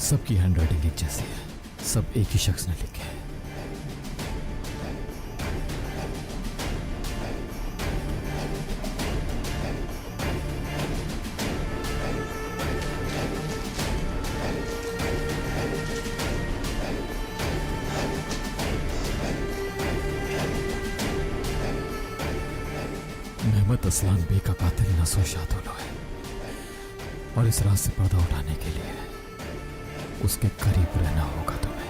सबकी हैंडराइटिंग एक जैसी है, सब एक ही शख्स ने लिखे हैं। मेहमत असलान बे का कातिल नसो शादुलो है और इस रात से पर्दा उठाने के लिए उसके करीब रहना होगा तुम्हें।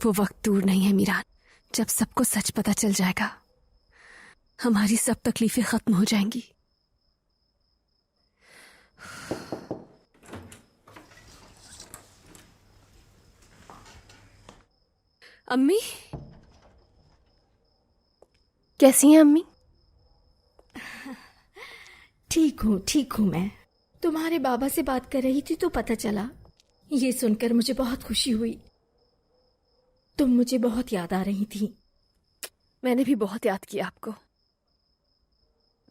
वो वक्त दूर नहीं है मीरान, जब सबको सच पता चल जाएगा। हमारी सब तकलीफें खत्म हो जाएंगी। अम्मी, कैसी हैं अम्मी? ठीक हूँ मैं। तुम्हारे बाबा से बात कर रही थी तो पता चला। ये सुनकर मुझे बहुत खुशी हुई। तुम मुझे बहुत याद आ रही थी। मैंने भी बहुत याद किया आपको।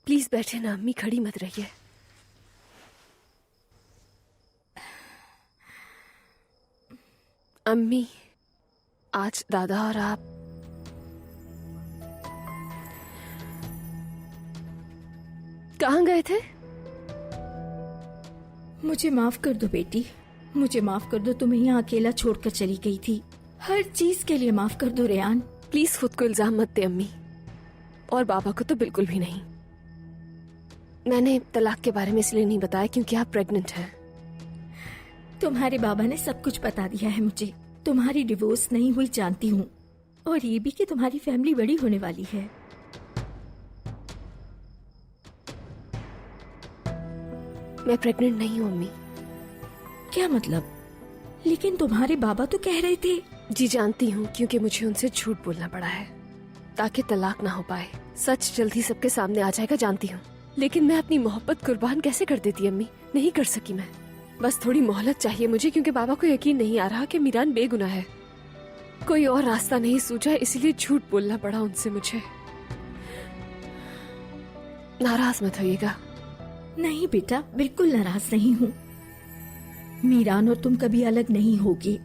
प्लीज बैठे ना अम्मी, खड़ी मत रहिए। अम्मी, आज दादा और आप कहाँ गए थे? मुझे माफ कर दो बेटी, मुझे माफ कर दो। तुम्हें यहाँ अकेला छोड़कर चली गई थी। हर चीज के लिए माफ कर दो रेयान। प्लीज खुद को इल्जाम मत दे अम्मी, और बाबा को तो बिल्कुल भी नहीं। मैंने तलाक के बारे में इसलिए नहीं बताया क्योंकि आप प्रेग्नेंट हैं। तुम्हारे बाबा ने सब कुछ बता दिया है मुझे। तुम्हारी डिवोर्स नहीं हुई जानती हूँ, और ये भी कि तुम्हारी फैमिली बड़ी होने वाली है। मैं प्रेग्नेंट नहीं हूँ अम्मी। क्या मतलब? लेकिन तुम्हारे बाबा तो कह रहे थे। जी जानती हूँ, क्योंकि मुझे उनसे झूठ बोलना पड़ा है ताकि तलाक ना हो पाए। सच जल्दी सबके सामने आ जाएगा जानती हूँ, लेकिन मैं अपनी मोहब्बत कुर्बान कैसे कर देती अम्मी? नहीं कर सकी मैं। बस थोड़ी मोहलत चाहिए मुझे, क्योंकि बाबा को यकीन नहीं आ रहा कि मीरान बेगुनाह है। कोई और रास्ता नहीं सूझा, इसलिए झूठ बोलना पड़ा उनसे मुझे। नाराज मत होइएगा। नहीं बेटा, बिल्कुल नाराज नहीं हूँ। मीरान और तुम कभी अलग नहीं होगे।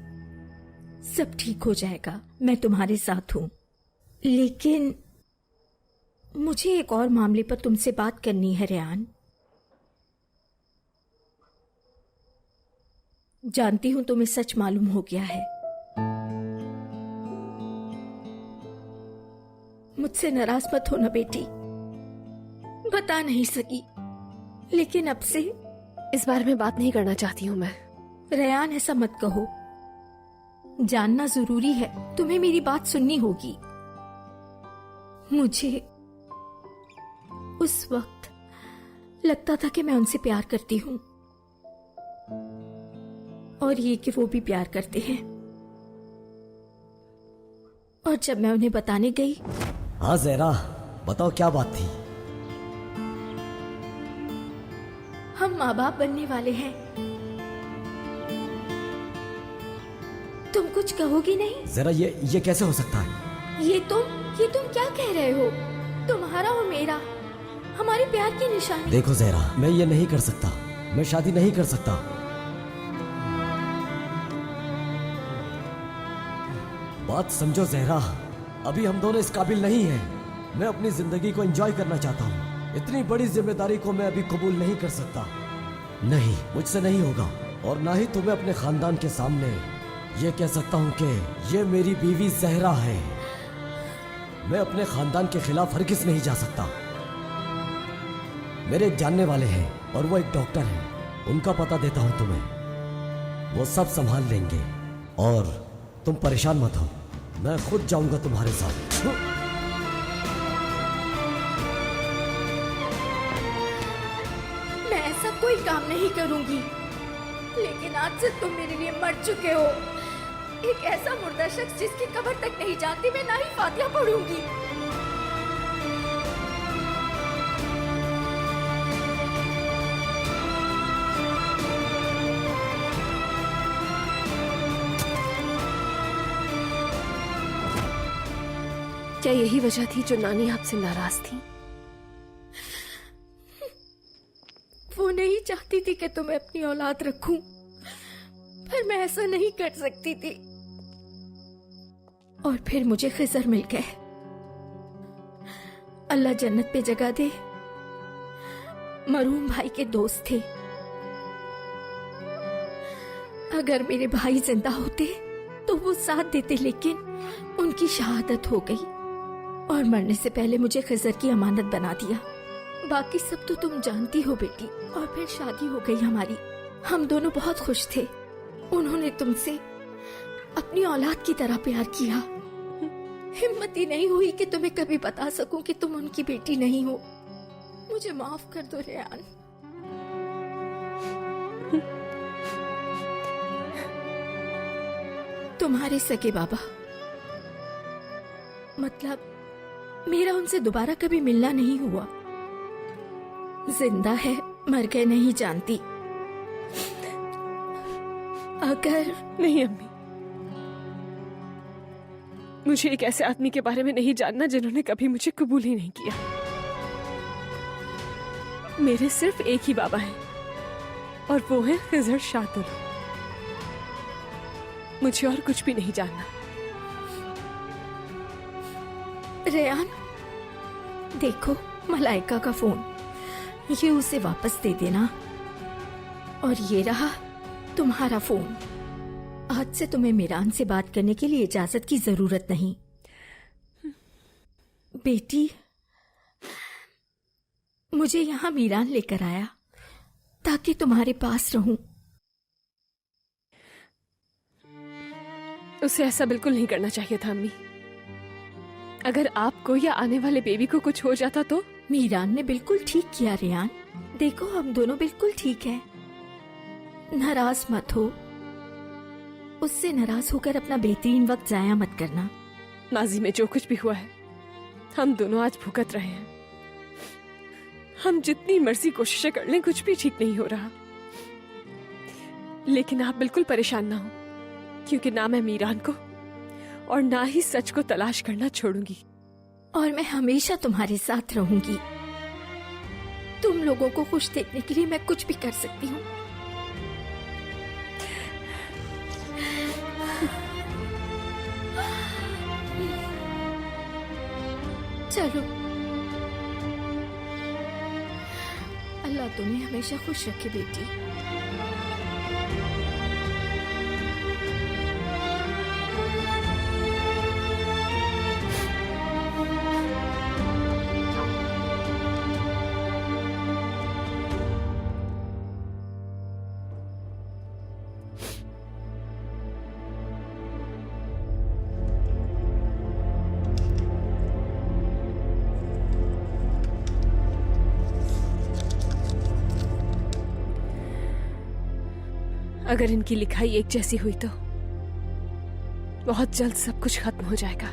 सब ठीक हो जाएगा, मैं तुम्हारे साथ हूँ। लेकिन मुझे एक और मामले पर तुमसे बात करनी है रेयान। जानती हूँ तुम्हें सच मालूम हो गया है। मुझसे नाराज मत होना बेटी। बता नहीं सकी, लेकिन अब से इस बारे में बात नहीं करना चाहती हूँ मैं। रेयान, ऐसा मत कहो। जानना जरूरी है, तुम्हें मेरी बात सुननी होगी। मुझे उस वक्त लगता था कि मैं उनसे प्यार करती हूँ, और ये कि वो भी प्यार करते हैं। और जब मैं उन्हें बताने गई। हाँ ज़हरा, बताओ क्या बात थी? हम माँ बाप बनने वाले हैं। तुम कुछ कहोगी नहीं? ज़रा ये कैसे हो सकता है? ये तुम क्या कह रहे हो? तुम्हारा और मेरा, हमारे प्यार की निशानी। देखो ज़हरा, मैं ये नहीं कर सकता। मैं शादी नहीं कर सकता। बात समझो ज़हरा, अभी हम दोनों इस काबिल नहीं हैं। मैं अपनी जिंदगी को एंजॉय करना चाहता हूँ। इतनी बड़ी जिम्मेदारी को मैं अभी कबूल नहीं कर सकता। नहीं, मुझसे नहीं होगा। और ना ही तुम्हें अपने खानदान के सामने ये कह सकता हूँ कि ये मेरी बीवी जहरा है। मैं अपने खानदान के खिलाफ हरगिज नहीं जा सकता। मेरे एक जानने वाले हैं और वो एक डॉक्टर हैं। उनका पता देता हूं तुम्हें, वो सब संभाल लेंगे। और तुम परेशान मत हो, मैं खुद जाऊंगा तुम्हारे साथ। मैं ऐसा कोई काम नहीं करूंगी, लेकिन आज से तुम मेरे लिए मर चुके हो। एक ऐसा मुर्दा शख्स जिसकी कब्र तक नहीं जानती, मैं ना ही फातिहा पढ़ूंगी। क्या यही वजह थी जो नानी आपसे नाराज थी? वो नहीं चाहती थी कि तुम्हें अपनी औलाद रखूं, पर मैं ऐसा नहीं कर सकती थी। और फिर मुझे खिज़र मिल गए। अल्लाह जन्नत पे जगह दे। मरहूम भाई के दोस्त थे। अगर मेरे भाई जिंदा होते तो वो साथ देते, लेकिन उनकी शहादत हो गई और मरने से पहले मुझे खिज़र की अमानत बना दिया। बाकी सब तो तुम जानती हो बेटी। और फिर शादी हो गई हमारी। हम दोनों बहुत खुश थे। उन्होंने तुमसे अपनी औलाद की तरह प्यार किया। हिम्मत ही नहीं हुई कि तुम्हें कभी बता सकूं कि तुम उनकी बेटी नहीं हो। मुझे माफ कर दो रेयान। तुम्हारे सगे बाबा, मतलब मेरा उनसे दोबारा कभी मिलना नहीं हुआ। जिंदा है मर गए नहीं जानती। अगर नहीं अम्मी, मुझे एक ऐसे आदमी के बारे में नहीं जानना जिन्होंने कभी मुझे कबूल ही नहीं किया। मेरे सिर्फ एक ही बाबा हैं और वो है खिज़र शातुल। मुझे और कुछ भी नहीं जानना। रेयान, देखो मलाइका का फोन, ये उसे वापस दे देना। और ये रहा तुम्हारा फोन। आज से तुम्हें मीरान से बात करने के लिए इजाजत की जरूरत नहीं। बेटी, मुझे यहाँ मीरान लेकर आया ताकि तुम्हारे पास रहूं। उसे ऐसा बिल्कुल नहीं करना चाहिए था अम्मी। अगर आपको या आने वाले बेबी को कुछ हो जाता तो? मीरान ने बिल्कुल ठीक किया रेयान। देखो हम दोनों बिल्कुल ठीक हैं। नाराज मत हो। उससे नाराज होकर अपना बेहतरीन वक्त जाया मत करना। माजी में जो कुछ भी हुआ है हम दोनों आज भुगत रहे हैं। हम जितनी मर्जी कोशिशें कर लें कुछ भी ठीक नहीं हो रहा। लेकिन आप बिल्कुल परेशान ना हो, क्योंकि ना मैं मीरान को और ना ही सच को तलाश करना छोड़ूंगी। और मैं हमेशा तुम्हारे साथ रहूंगी। तुम लोगों को खुश देखने के लिए मैं कुछ भी कर सकती हूँ। चलो, अल्लाह तुम्हें हमेशा खुश रखे बेटी। अगर इनकी लिखाई एक जैसी हुई तो बहुत जल्द सब कुछ खत्म हो जाएगा।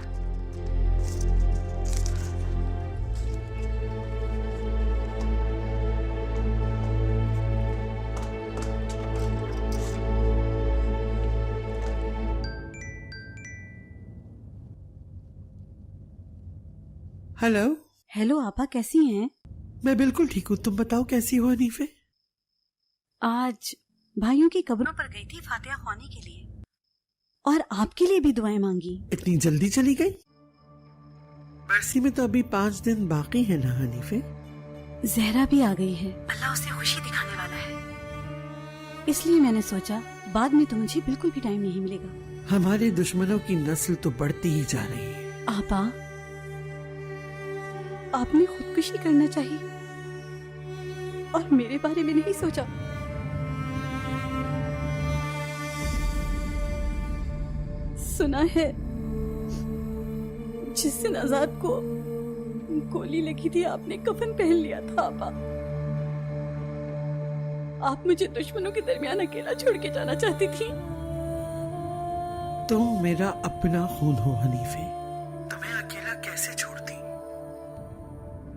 हेलो। हेलो आपा, कैसी हैं? मैं बिल्कुल ठीक हूँ, तुम बताओ कैसी हो हनीफे? आज भाइयों की कब्रों पर गई थी फातिहा ख्वानी के लिए और आपके लिए भी दुआएं मांगी। इतनी जल्दी चली गई? बरसी में तो अभी 5 दिन बाकी है ना हनीफे? जहरा भी आ गई है, अल्लाह उसे खुशी दिखाने वाला है। इसलिए मैंने सोचा बाद में तो मुझे बिल्कुल भी टाइम नहीं मिलेगा। हमारे दुश्मनों की नस्ल तो बढ़ती ही जा रही है। आपा, आपने खुदकुशी करना चाहिए और मेरे बारे में नहीं सोचा। सुना है जिस दिन आजाद को गोली लगी थी आपने कफन पहन लिया था। आपा, आप मुझे दुश्मनों के दरमियान अकेला छोड़ के जाना चाहती थी। तुम मेरा अपना खून हो हनीफे, तुम्हें अकेला कैसे छोड़ती?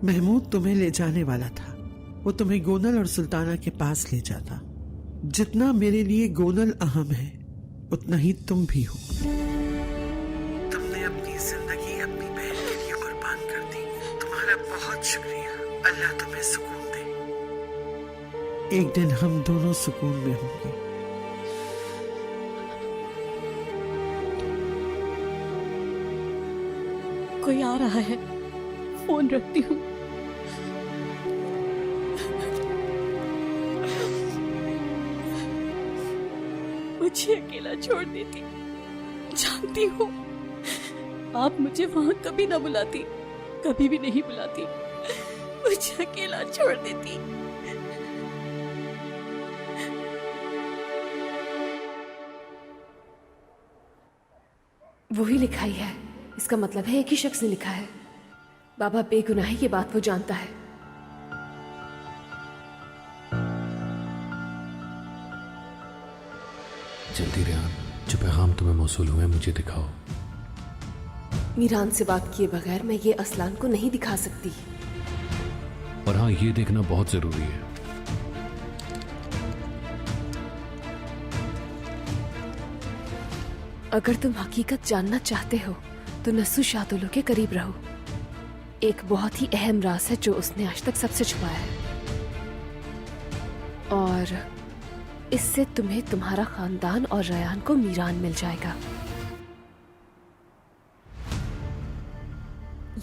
महमूद तुम्हें ले जाने वाला था। वो तुम्हें गोनल और सुल्ताना के पास ले जाता। जितना मेरे लिए गोनल अहम है उतना ही तुम भी हो। तुमने अपनी जिंदगी अपनी बहन के लिए कुर्बान कर दी। तुम्हारा बहुत शुक्रिया। अल्लाह तुम्हें सुकून दे। एक दिन हम दोनों सुकून में होंगे। कोई आ रहा है, फोन रखती हूँ। मुझे अकेला छोड़ देती, जानती हूँ आप मुझे वहां कभी ना बुलाती, कभी भी नहीं बुलाती। मुझे अकेला छोड़ देती। वही लिखाई है, इसका मतलब है एक ही शख्स ने लिखा है। बाबा बेगुनाह, ये बात वो जानता है। जल्दी रेहान, जो पैगाम तुम्हें मौसूल हुए मुझे दिखाओ। मीरान से बात किए बगैर मैं ये असलान को नहीं दिखा सकती। और हाँ, ये देखना बहुत जरूरी है। अगर तुम हकीकत जानना चाहते हो तो नस्सू शादुलो के करीब रहो। एक बहुत ही अहम राज है जो उसने आज तक सबसे छुपाया है, और इससे तुम्हें तुम्हारा खानदान और रयान को मीरान मिल जाएगा।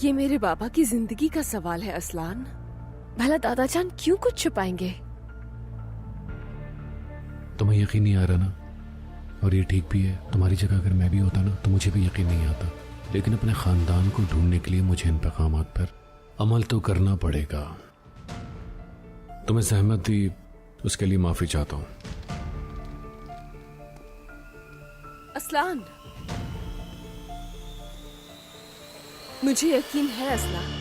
ये मेरे बाबा की जिंदगी का सवाल है असलान। भला दादाजान क्यों कुछ छुपाएंगे? तुम्हें यकीन नहीं आ रहा ना, और ये ठीक भी है। तुम्हारी जगह अगर मैं भी होता ना तो मुझे भी यकीन नहीं आता, लेकिन अपने खानदान को ढूंढने के लिए मुझे इन पैगामात पर अमल तो करना पड़ेगा। तुम्हें सहमत दी, उसके लिए माफी चाहता हूं। असलान, मुझे यकीन है असलान।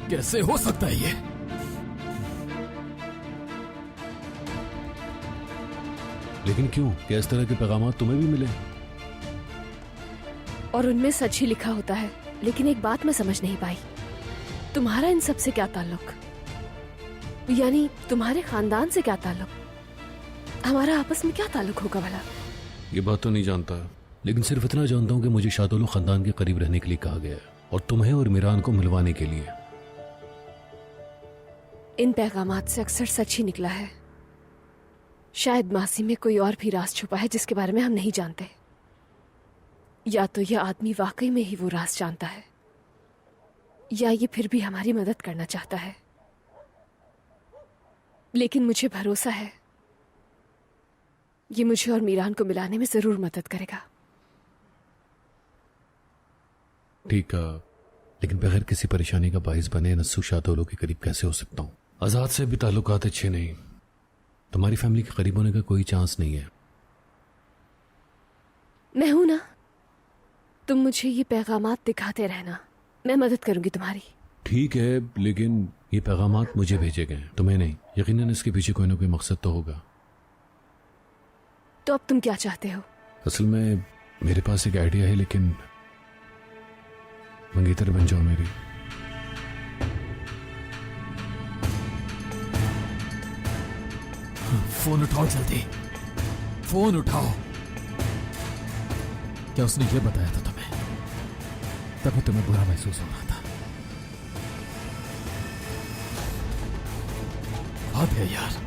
कैसे हो सकता है ये? लेकिन क्यों? क्या इस तरह के पैगामात तुम्हें भी मिले? और उनमें सच ही लिखा होता है, लेकिन एक बात मैं समझ नहीं पाई। तुम्हारा इन सब से क्या ताल्लुक? यानी तुम्हारे खानदान से क्या ताल्लुक? हमारा आपस में क्या ताल्लुक होगा भला? ये बात तो नहीं जानता, लेकिन सिर्फ इतना जानता हूं कि मुझे शादुलो खानदान के करीब रहने के लिए कहा गया है, और तुम्हें और मीरान को मिलवाने के लिए। इन पैगामात से अक्सर सच ही निकला है। शायद मासी में कोई और भी राज छुपा है जिसके बारे में हम नहीं जानते, या तो यह आदमी वाकई में ही वो राज जानता है, या ये फिर भी हमारी मदद करना चाहता है। लेकिन मुझे भरोसा है ये मुझे और मीरान को मिलाने में जरूर मदद करेगा। ठीक है, लेकिन बगैर किसी परेशानी का बाइस बने नस्सू शादुलो के करीब कैसे हो सकता हूं? आजाद से भी ताल्लुकात अच्छे नहीं, तुम्हारी फैमिली के करीब होने का कोई चांस नहीं है। मैं हूं ना, तुम मुझे ये पैगामात दिखाते रहना, मैं मदद करूंगी तुम्हारी। ठीक है, लेकिन ये पैगामात मुझे भेजे गए हैं, तुम्हें नहीं। यकीनन इसके पीछे कोई ना कोई मकसद तो होगा। तो अब तुम क्या चाहते हो? असल में मेरे पास एक आइडिया है, लेकिन मंगेतर बन जाओ मेरी। फोन उठाओ जल्दी, फोन उठाओ। क्या उसने ये बताया था तुम्हें? तभी तुम्हें बुरा महसूस हो रहा था। हद है यार।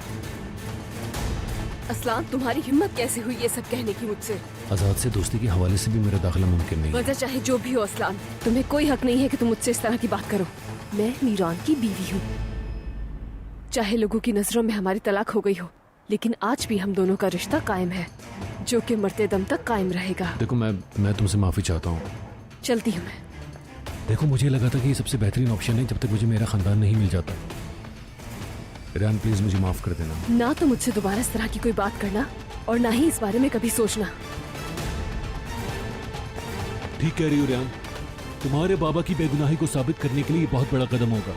असलान, तुम्हारी हिम्मत कैसे हुई ये सब कहने की मुझसे? आजाद से दोस्ती के हवाले से भी मेरा दाखिला मुमकिन नहीं है। वजह चाहे जो भी हो असलान, तुम्हें कोई हक नहीं है कि तुम मुझसे इस तरह की बात करो। मैं मीरान की बीवी हूँ। चाहे लोगों की नजरों में हमारी तलाक हो गई हो, लेकिन आज भी हम दोनों का रिश्ता कायम है, जो कि मरते दम तक कायम रहेगा। देखो मैं तुमसे माफी चाहता हूँ। चलती हूँ मैं। देखो मुझे लगा था कि ये सबसे बेहतरीन ऑप्शन है जब तक मुझे मेरा खानदान नहीं मिल जाता। रेहान प्लीज मुझे माफ कर देना। ना तो मुझसे दोबारा इस तरह की कोई बात करना और ना ही इस बारे में कभी सोचना। ठीक कह रही हो रेहान, तुम्हारे बाबा की बेगुनाही को साबित करने के लिए ये बहुत बड़ा कदम होगा।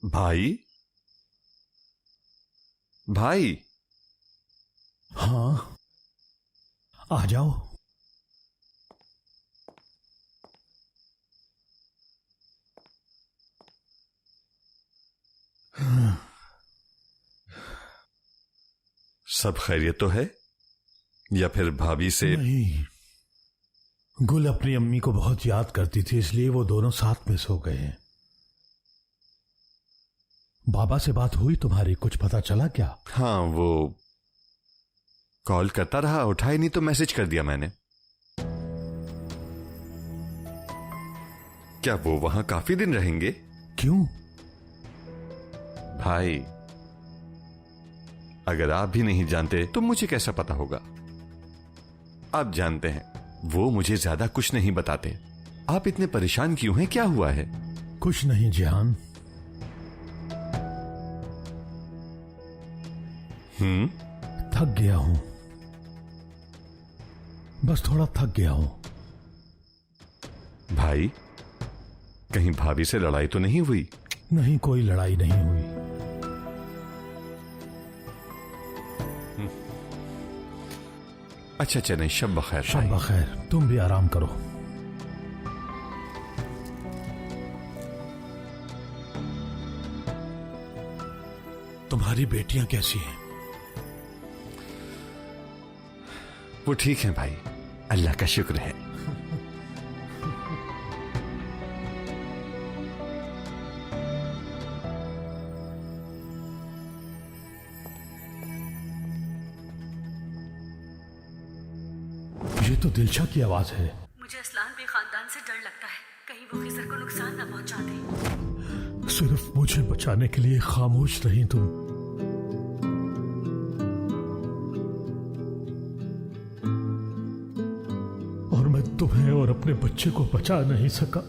भाई भाई हाँ, आ जाओ। सब खैरियत तो है या फिर भाभी से? नहीं, गुल अपनी अम्मी को बहुत याद करती थी, इसलिए वो दोनों साथ में सो गए हैं। बाबा से बात हुई तुम्हारी? कुछ पता चला क्या? हाँ, वो कॉल करता रहा, उठाई नहीं तो मैसेज कर दिया मैंने। क्या वो वहां काफी दिन रहेंगे? क्यों? भाई, अगर आप भी नहीं जानते तो मुझे कैसा पता होगा? आप जानते हैं, वो मुझे ज्यादा कुछ नहीं बताते। आप इतने परेशान क्यों हैं? क्या हुआ है? कुछ नहीं जिहान। थक गया हूं, बस थोड़ा थक गया हूं। भाई, कहीं भाभी से लड़ाई तो नहीं हुई? नहीं, कोई लड़ाई नहीं हुई। अच्छा चलें, शब बखैर। शब बखैर, तुम भी आराम करो। तुम्हारी बेटियां कैसी हैं? वो ठीक है भाई, अल्लाह का शुक्र है। ये तो दिलशा की आवाज है। मुझे असलान पे खानदान से डर लगता है, कहीं वो खिजर को नुकसान ना पहुंचा दे। सिर्फ मुझे बचाने के लिए खामोश रही तुम। और मैं तुम्हें और अपने बच्चे को बचा नहीं सका।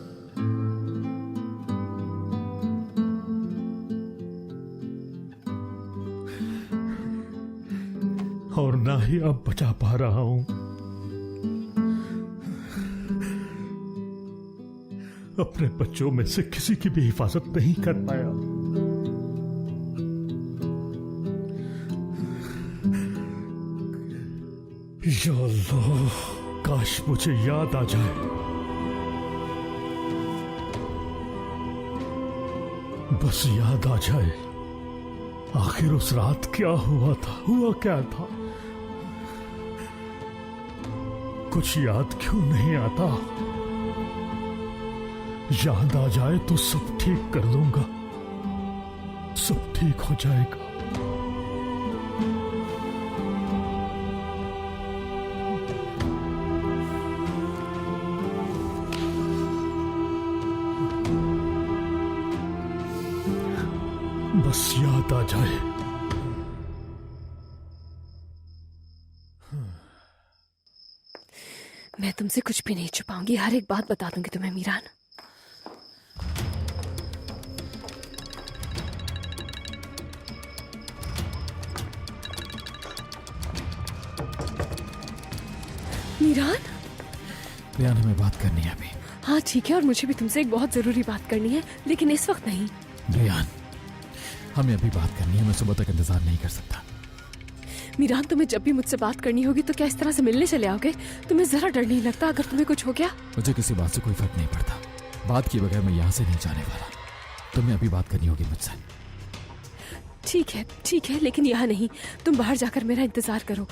और ना ही अब बचा पा रहा हूं। अपने बच्चों में से किसी की भी हिफाजत नहीं कर पाया। या अल्लाह, काश मुझे याद आ जाए। बस याद आ जाए, आखिर उस रात क्या हुआ था, हुआ क्या था। कुछ याद क्यों नहीं आता? याद आ जाए तो सब ठीक कर दूंगा, सब ठीक हो जाएगा। बस याद आ जाए। मैं तुमसे कुछ भी नहीं छुपाऊंगी, हर एक बात बता दूंगी तुम्हें मीरान। मीरान, रेहान, हमें बात करनी है अभी। हाँ ठीक है, और मुझे भी तुमसे एक बहुत जरूरी बात करनी है, लेकिन इस वक्त नहीं। रेहान, हमें अभी बात करनी है, मैं सुबह तक इंतजार नहीं कर सकता। मीरान, तुम्हें जब भी मुझसे बात करनी होगी तो क्या इस तरह से मिलने चले आओगे? तुम्हें जरा डर नहीं लगता अगर तुम्हें कुछ हो गया? मुझे किसी बात से कोई फर्क नहीं पड़ता, बात किए बगैर मैं यहाँ से नहीं जाने वाला। तुम्हें अभी बात करनी होगी मुझसे। ठीक है, लेकिन यहाँ नहीं। तुम बाहर जाकर मेरा इंतजार करो,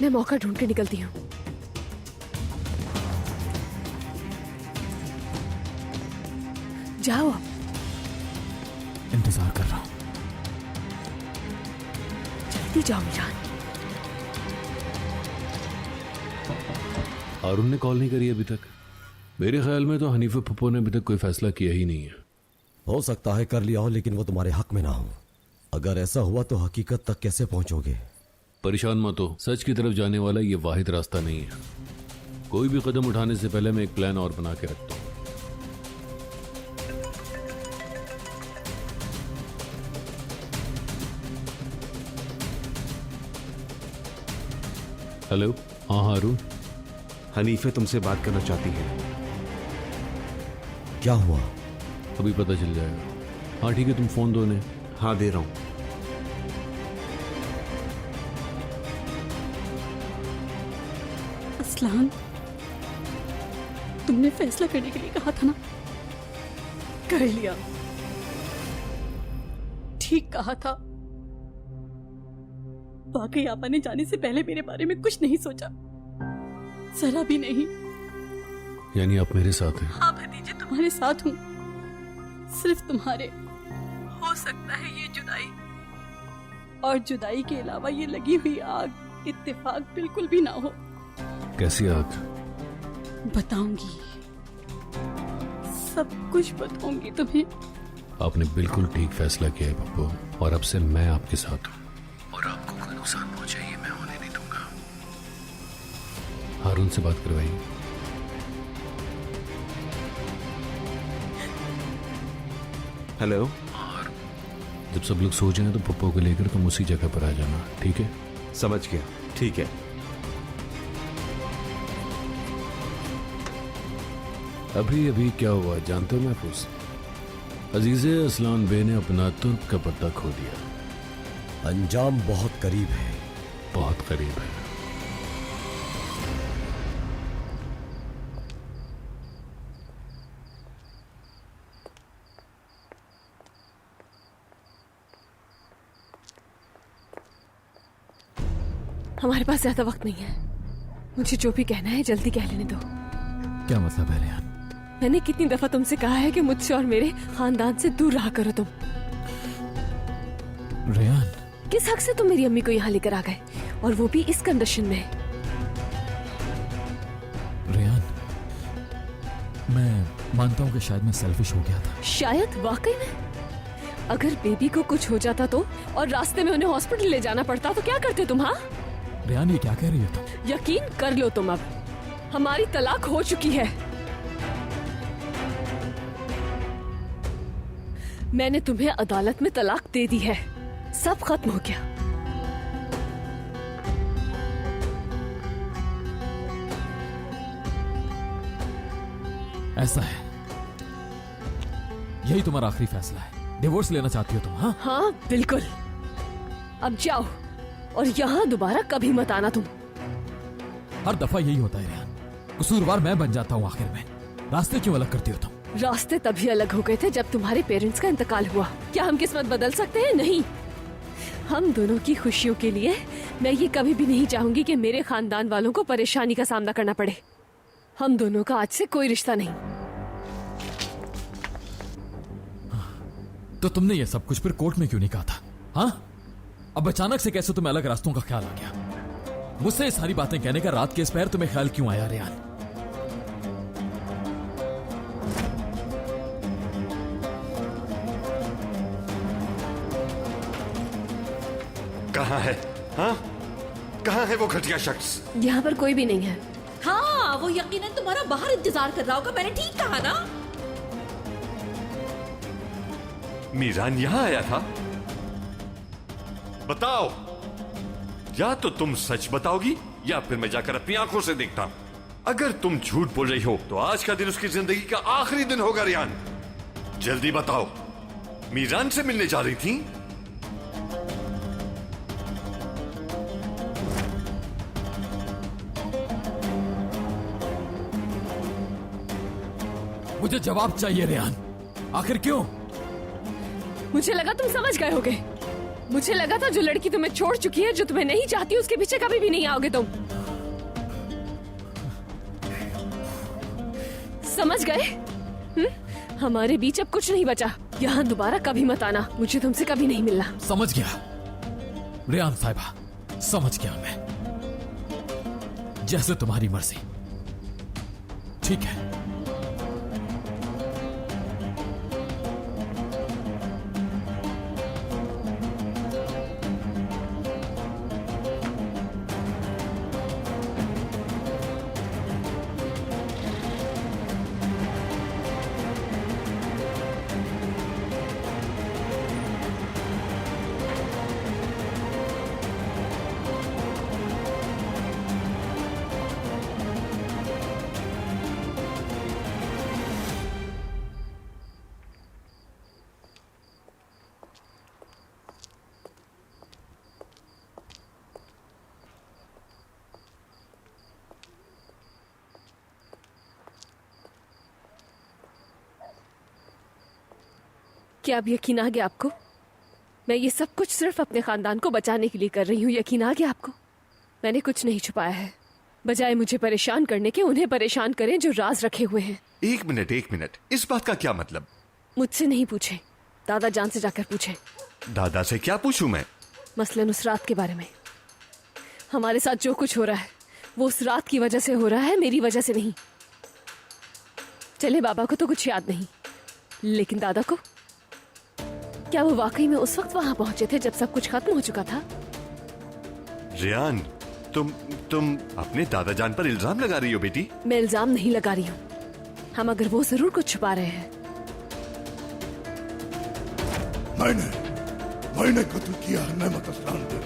मैं मौका ढूंढ के निकलती हूँ। जाओ अब। इंतजार कर रहा हूँ। जल्दी जाओ मीरान। हारून ने कॉल नहीं करी अभी तक। मेरे ख्याल में तो हनीफा पप्पो ने अभी तक कोई फैसला किया ही नहीं है। हो सकता है कर लिया हो, लेकिन वो तुम्हारे हक में ना हो। अगर ऐसा हुआ तो हकीकत तक कैसे पहुंचोगे? परेशान मत हो, सच की तरफ जाने वाला ये वाहिद रास्ता नहीं है। कोई भी कदम उठाने से पहले मैं एक प्लान और बना के रखता हूँ। हेलो, हाँ हारून। हनीफे तुमसे बात करना चाहती है। क्या हुआ? अभी पता चल जाएगा। हाँ ठीक है, तुम फोन दो उन्हें। हाँ दे रहा हूं। असलान, तुमने फैसला करने के लिए कहा था ना, कर लिया। ठीक कहा था। वाकई आपा ने जाने से पहले मेरे बारे में कुछ नहीं सोचा, जरा भी नहीं। यानी आप मेरे साथ हैं? हाँ भतीजे, तुम्हारे साथ हूँ, सिर्फ तुम्हारे। हो सकता है ये जुदाई और जुदाई के अलावा ये लगी हुई आग इत्तेफाक बिल्कुल भी ना हो। कैसी आग? बताऊंगी, सब कुछ बताऊंगी तुम्हें। आपने बिल्कुल ठीक फैसला किया है पप्पू, और अब से मैं आपके साथ हूँ, और आपको कोई नुकसान पहुंचे ये मैं होने नहीं दूंगा। हारून से बात करवाइए। हेलो। और जब सब लोग सो जाएं तो पप्पू को लेकर तुम उसी जगह पर आ जाना, ठीक है? समझ गया, ठीक है। अभी अभी क्या हुआ जानते हो महफूज? अजीज़े असलान बे ने अपना तुर्क का पत्ता खो दिया। अंजाम बहुत करीब है। बहुत करीब है। हमारे पास ज्यादा वक्त नहीं है, मुझे जो भी कहना है जल्दी कह लेने दो। क्या मतलब है रेहान? मैंने कितनी दफा तुमसे कहा है कि मुझसे और मेरे खानदान से दूर रहा करो तुम। रेहान, किस हक से तुम मेरी अम्मी को यहाँ लेकर आ गए, और वो भी इस कंडीशन में? रेहान, मैं मानता हूँ कि शायद मैं सेल्फिश हो गया था। शायद? वाकई में? अगर बेबी को कुछ हो जाता तो, और रास्ते में उन्हें हॉस्पिटल ले जाना पड़ता तो क्या करते तुम? हाँ रेहान, ये क्या कह रही हो तुम? यकीन कर लो तुम, अब हमारी तलाक हो चुकी है। मैंने तुम्हें अदालत में तलाक दे दी है, सब खत्म हो गया। ऐसा है, यही तुम्हारा आखिरी फैसला है? डिवोर्स लेना चाहती हो तुम? हाँ हाँ बिल्कुल। अब जाओ और यहाँ दोबारा कभी मत आना तुम। हर दफा यही होता है रेहान, कसूरवार मैं बन जाता हूँ आखिर में। रास्ते क्यों अलग करती हो तुम? रास्ते तभी अलग हो गए थे जब तुम्हारे पेरेंट्स का इंतकाल हुआ। क्या हम किस्मत बदल सकते हैं? नहीं। हम दोनों की खुशियों के लिए मैं ये कभी भी नहीं चाहूंगी कि मेरे खानदान वालों को परेशानी का सामना करना पड़े। हम दोनों का आज से कोई रिश्ता नहीं। तो तुमने ये सब कुछ फिर कोर्ट में क्यों नहीं कहा था? हाँ, अब अचानक से कैसे तुम्हें अलग रास्तों का ख्याल आ गया? मुझसे ये सारी बातें कहने का रात के इस पहर तुम्हें ख्याल क्यों आया रेहान? कहाँ है? हाँ, कहाँ है वो घटिया शख्स? यहाँ पर कोई भी नहीं है। हाँ, वो यकीनन तुम्हारा बाहर इंतजार कर रहा होगा। मैंने ठीक कहा ना? मीरान यहाँ आया था? बताओ, या तो तुम सच बताओगी या फिर मैं जाकर अपनी आंखों से देखता हूं। अगर तुम झूठ बोल रही हो तो आज का दिन उसकी जिंदगी का आखिरी दिन होगा। रियान, जल्दी बताओ, मीरान से मिलने जा रही थी? मुझे जवाब चाहिए रेहान, आखिर क्यों? मुझे लगा तुम समझ गए होगे। मुझे लगा था जो लड़की तुम्हें छोड़ चुकी है, जो तुम्हें नहीं चाहती, उसके पीछे कभी भी नहीं आओगे तुम। समझ गए? हमारे बीच अब कुछ नहीं बचा। यहाँ दोबारा कभी मत आना, मुझे तुमसे कभी नहीं मिलना। समझ गया रेहान साहिबा, समझ गया मैं। जैसे तुम्हारी मर्जी। ठीक है। क्या अब यकीन आ गया आपको? मैं ये सब कुछ सिर्फ अपने खानदान को बचाने के लिए कर रही हूँ। यकीन आ गया आपको? मैंने कुछ नहीं छुपाया है। बजाय मुझे परेशान करने के, उन्हें परेशान करें जो राज रखे हुए हैं। एक मिनट, इस बात का क्या मतलब? मुझसे नहीं पूछे, दादा जान से जाकर पूछे। दादा से क्या पूछूं मैं? मसलन उस रात के बारे में। हमारे साथ जो कुछ हो रहा है वो उस रात की वजह से हो रहा है, मेरी वजह से नहीं। चले बाबा को तो कुछ याद नहीं, लेकिन दादा को? क्या वो वाकई में उस वक्त वहां पहुंचे थे जब सब कुछ खत्म हो चुका था? रियान, तुम अपने दादा जान पर इल्जाम लगा रही हो बेटी? मैं इल्जाम नहीं लगा रही हूँ, हम अगर वो जरूर कुछ छुपा रहे हैं। मैंने कत्ल किया है नेमत असलान को।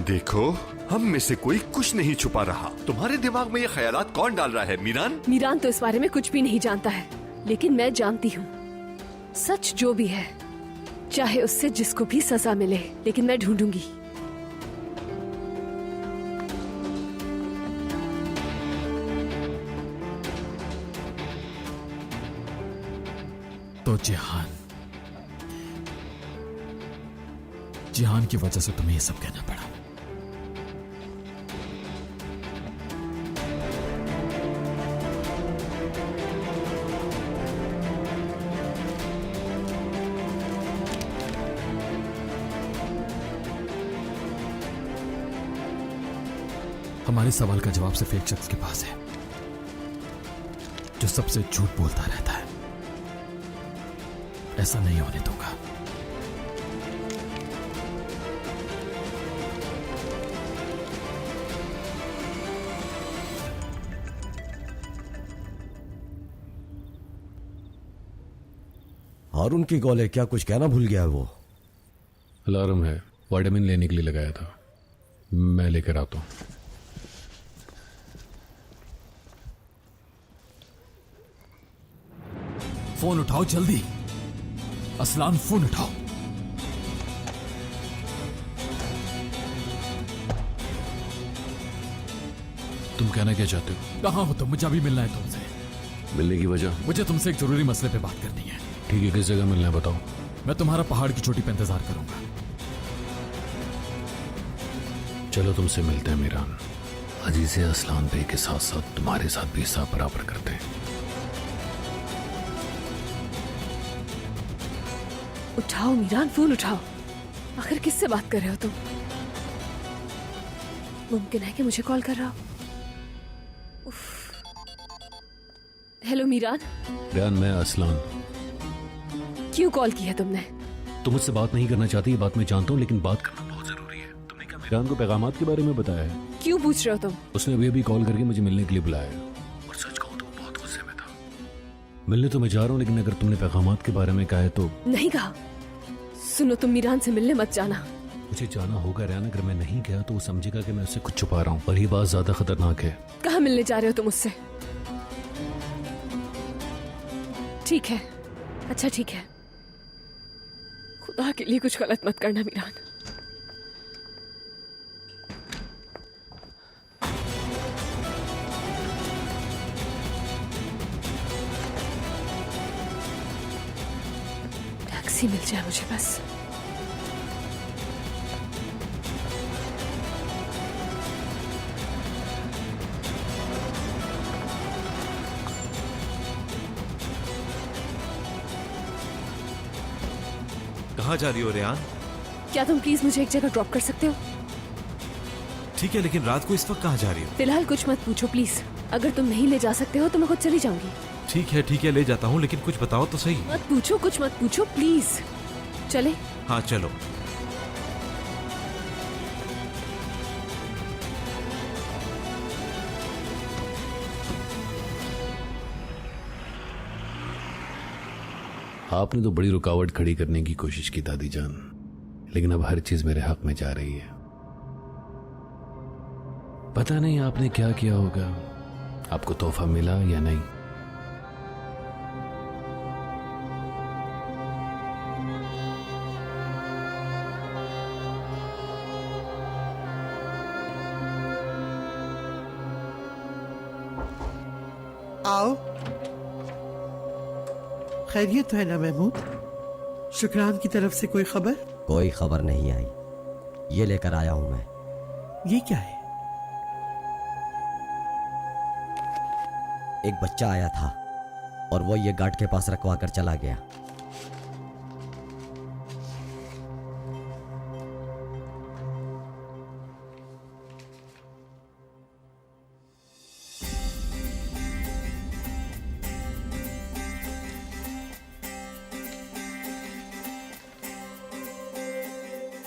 देखो, हम में से कोई कुछ नहीं छुपा रहा। तुम्हारे दिमाग में ये ख्यालात कौन डाल रहा है? मीरान? मीरान तो इस बारे में कुछ भी नहीं जानता है, लेकिन मैं जानती हूँ। सच जो भी है, चाहे उससे जिसको भी सजा मिले, लेकिन मैं ढूंढूंगी। तो जिहान की वजह से तुम्हें ये सब कहना पड़ा। हमारे सवाल का जवाब सिर्फ एक शख्स के पास है जो सबसे झूठ बोलता रहता है। ऐसा नहीं होने दूंगा। हारून की कॉल है, क्या कुछ कहना भूल गया है वो? अलार्म है, वाइटामिन लेने के लिए लगाया था, मैं लेकर आता हूँ। फोन उठाओ जल्दी, असलान फोन उठाओ। तुम कहना क्या चाहते हो? कहाँ हो तुम? मुझे अभी मिलना है तुमसे। मिलने की वजह? मुझे तुमसे एक जरूरी मसले पे बात करनी है। ठीक है, किस जगह मिलना है बताओ। मैं तुम्हारा पहाड़ की चोटी पे इंतजार करूंगा। चलो तुमसे मिलते हैं मीरान। अजीज़े असलान बे के साथ साथ तुम्हारे साथ भी हिसाब बराबर करते हैं। उठाओ मीरान, फोन उठाओ। आखिर किससे बात कर रहे हो तुम? मुमकिन है कि मुझे कॉल कर रहा हो। हेलो मीरान। रियान, मैं असलान। क्यों कॉल की है तुमने? तुम मुझसे बात नहीं करना चाहती, ये बात मैं जानता हूँ, लेकिन बात करना बहुत जरूरी है। तुमने क्या मीरान को पैगामात के बारे में बताया है? क्यों पूछ रहे हो तुम? उसने अभी अभी कॉल करके मुझे मिलने के लिए बुलाया है, और सच कहूँ तो बहुत गुस्से में था। मिलने तो मैं जा रहा हूँ, लेकिन अगर तुमने पैगामात के बारे में कहा है तो। नहीं कहा। सुनो, तुम मीरान से मिलने मत जाना। मुझे जाना होगा रियान, अगर मैं नहीं गया तो वो समझेगा कि मैं उससे कुछ छुपा रहा हूँ, और ये बात ज्यादा खतरनाक है। कहाँ मिलने जा रहे हो तुम उससे? ठीक है, अच्छा ठीक है। खुदा के लिए कुछ गलत मत करना मीरान। टैक्सी मिल जाए मुझे बस। कहाँ जा रही हो रेहान? क्या तुम प्लीज मुझे एक जगह ड्रॉप कर सकते हो? ठीक है, लेकिन रात को इस वक्त कहाँ जा रही हो? फिलहाल कुछ मत पूछो प्लीज। अगर तुम नहीं ले जा सकते हो तो मैं खुद चली जाऊंगी। ठीक है, ले जाता हूँ, लेकिन कुछ बताओ तो सही। मत पूछो, कुछ मत पूछो प्लीज। चले। हाँ चलो। आपने तो बड़ी रुकावट खड़ी करने की कोशिश की दादी जान, लेकिन अब हर चीज मेरे हक में जा रही है। पता नहीं आपने क्या किया होगा, आपको तोहफा मिला या नहीं। आओ। खैरियत तो है ना महमूद? शुक्रान की तरफ से कोई खबर? कोई खबर नहीं आई। ये लेकर आया हूं मैं। ये क्या है? एक बच्चा आया था और वो ये गार्ड के पास रखवा कर चला गया।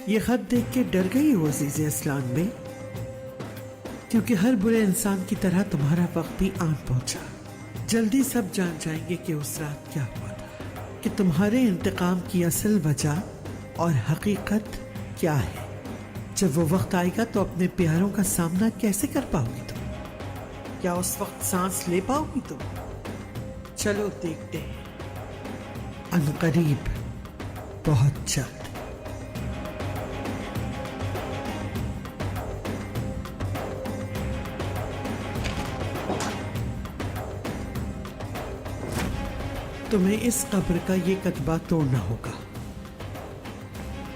ये खत देख के डर गई हो अजीज़े अस्लान में, क्योंकि हर बुरे इंसान की तरह तुम्हारा वक्त भी आन पहुंचा। जल्दी सब जान जाएंगे कि उस रात क्या हुआ था, कि तुम्हारे इंतकाम की असल वजह और हकीकत क्या है। जब वो वक्त आएगा तो अपने प्यारों का सामना कैसे कर पाओगी तुम? क्या उस वक्त सांस ले पाओगी तुम? चलो देखते हैं, अनकरीब, बहुत जल्द। तुम्हें इस कब्र का ये कतबा तोड़ना होगा।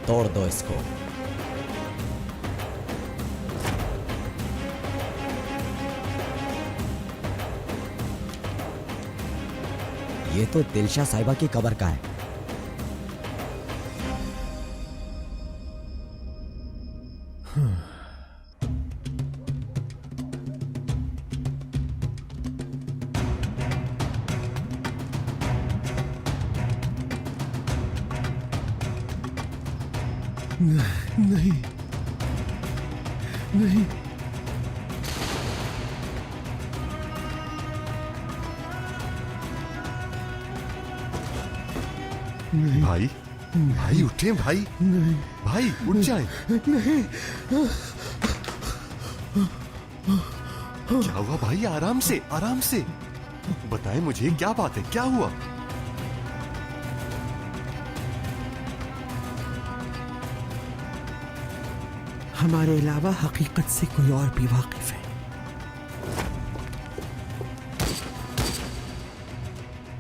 तोड़ दो इसको। ये तो दिलशा साहिबा की कब्र का है। नहीं नहीं, भाई भाई उठे भाई, भाई उठ जाए। क्या हुआ भाई? आराम से आराम से बताएं मुझे, क्या बात है, क्या हुआ? हमारे अलावा हकीकत से कोई और भी वाकिफ है।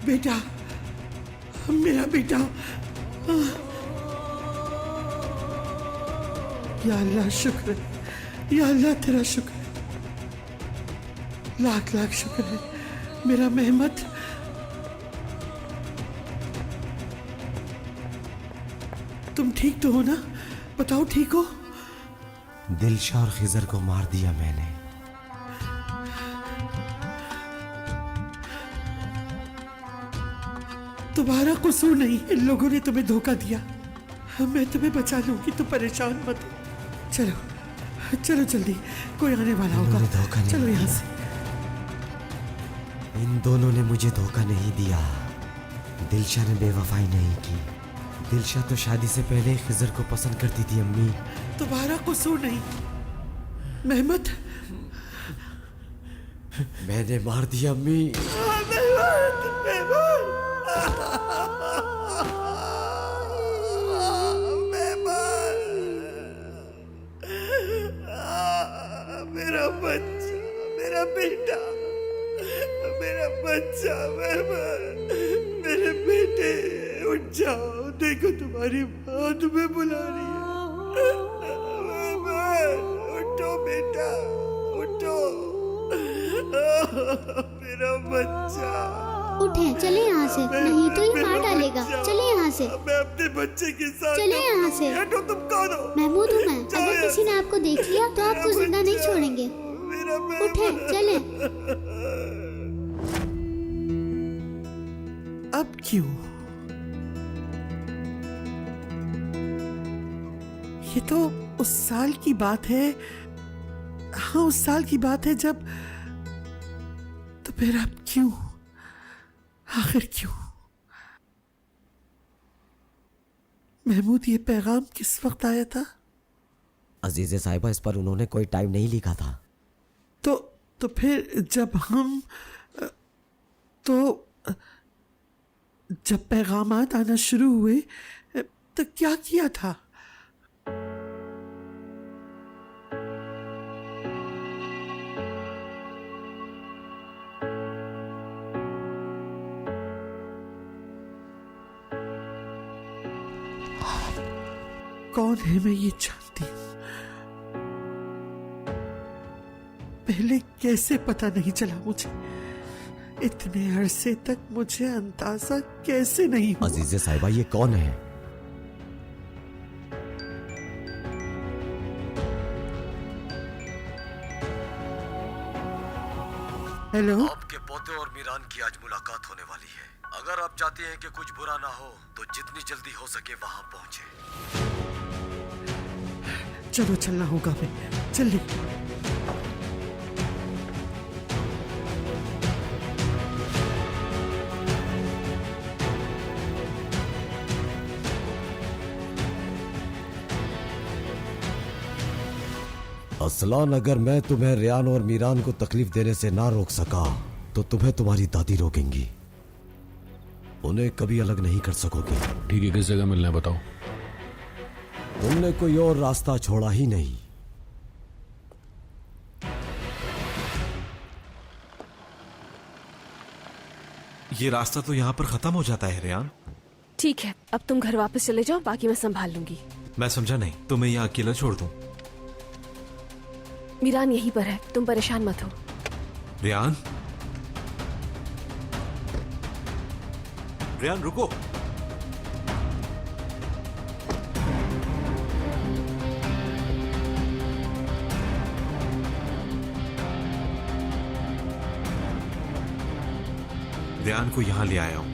बेटा, मेरा बेटा। या अल्लाह शुक्र है, या अल्लाह तेरा शुक्र है, लाख लाख शुक्र है मेरा मेहमत। तुम ठीक तो हो ना? बताओ ठीक हो? दिलशा और खिजर को मार दिया मैंने। तुम्हारा कसूर नहीं, इन लोगों ने तुम्हें धोखा दिया। मैं तुम्हें बचा लूंगी, तुम परेशान मत हो। चलो चलो जल्दी, कोई आने वाला होगा। इन्होंने धोखा नहीं चलो यहाँ दिया। से। इन दोनों ने मुझे धोखा नहीं दिया। दिलशा ने बेवफाई नहीं की। दिलशा तो शादी से पहले ही खिजर को पसंद करती थी अम्मी। तुम्हारा कसूर नहीं मेहमत। मैंने मार दिया अम्मी। मेरा बच्चा, मेरा बेटा, मेरा बच्चा, मेरे बेटे, उठ जाओ, देखो तुम्हारी माँ तुम्हें बुला रही है। उठो बेटा, उठो। मेरा बच्चा। उठे, चले यहाँ से, नहीं तो ये मार डालेगा। चले यहाँ से। मैं अपने बच्चे के साथ। चले यहाँ से। हटो, तुम कौन हो? महमूद हूँ मैं। अगर किसी ने आपको देख लिया तो आपको जिंदा नहीं छोड़ेंगे। उठे, चले। अब क्यों? ये तो उस साल की बात है। हाँ, उस साल की बात है जब। तो फिर अब क्यों? आखिर क्यों? महमूद, ये पैगाम किस वक्त आया था? अजीज साहिबा, इस पर उन्होंने कोई टाइम नहीं लिखा था। तो फिर जब पैगामात आना शुरू हुए तो क्या किया था? कौन है मैं ये जानती हूं। पहले कैसे पता नहीं चला मुझे? इतने अरसे तक मुझे अंदाजा कैसे नहीं हुआ? अजीज साहिबा, ये कौन है? हेलो। आपके पोते और मीरान की आज मुलाकात होने वाली है। अगर आप चाहते हैं कि कुछ बुरा ना हो तो जितनी जल्दी हो सके वहां पहुंचे। चलो, चलना होगा। मैं चलिए। असलान, अगर मैं तुम्हें रियान और मीरान को तकलीफ देने से ना रोक सका तो तुम्हें तुम्हारी दादी रोकेंगी। उन्हें कभी अलग नहीं कर सकोगे। ठीक है, किस जगह मिलना है बताओ। तुमने कोई और रास्ता छोड़ा ही नहीं। ये रास्ता तो यहाँ पर खत्म हो जाता है रियान। ठीक है, अब तुम घर वापस चले जाओ, बाकी मैं संभाल लूंगी। मैं समझा नहीं, तुम्हें यहाँ अकेला छोड़ दूं? मीरान यहीं पर है, तुम परेशान मत हो। रियान, रियान रुको। रियान को यहाँ ले आया हूं।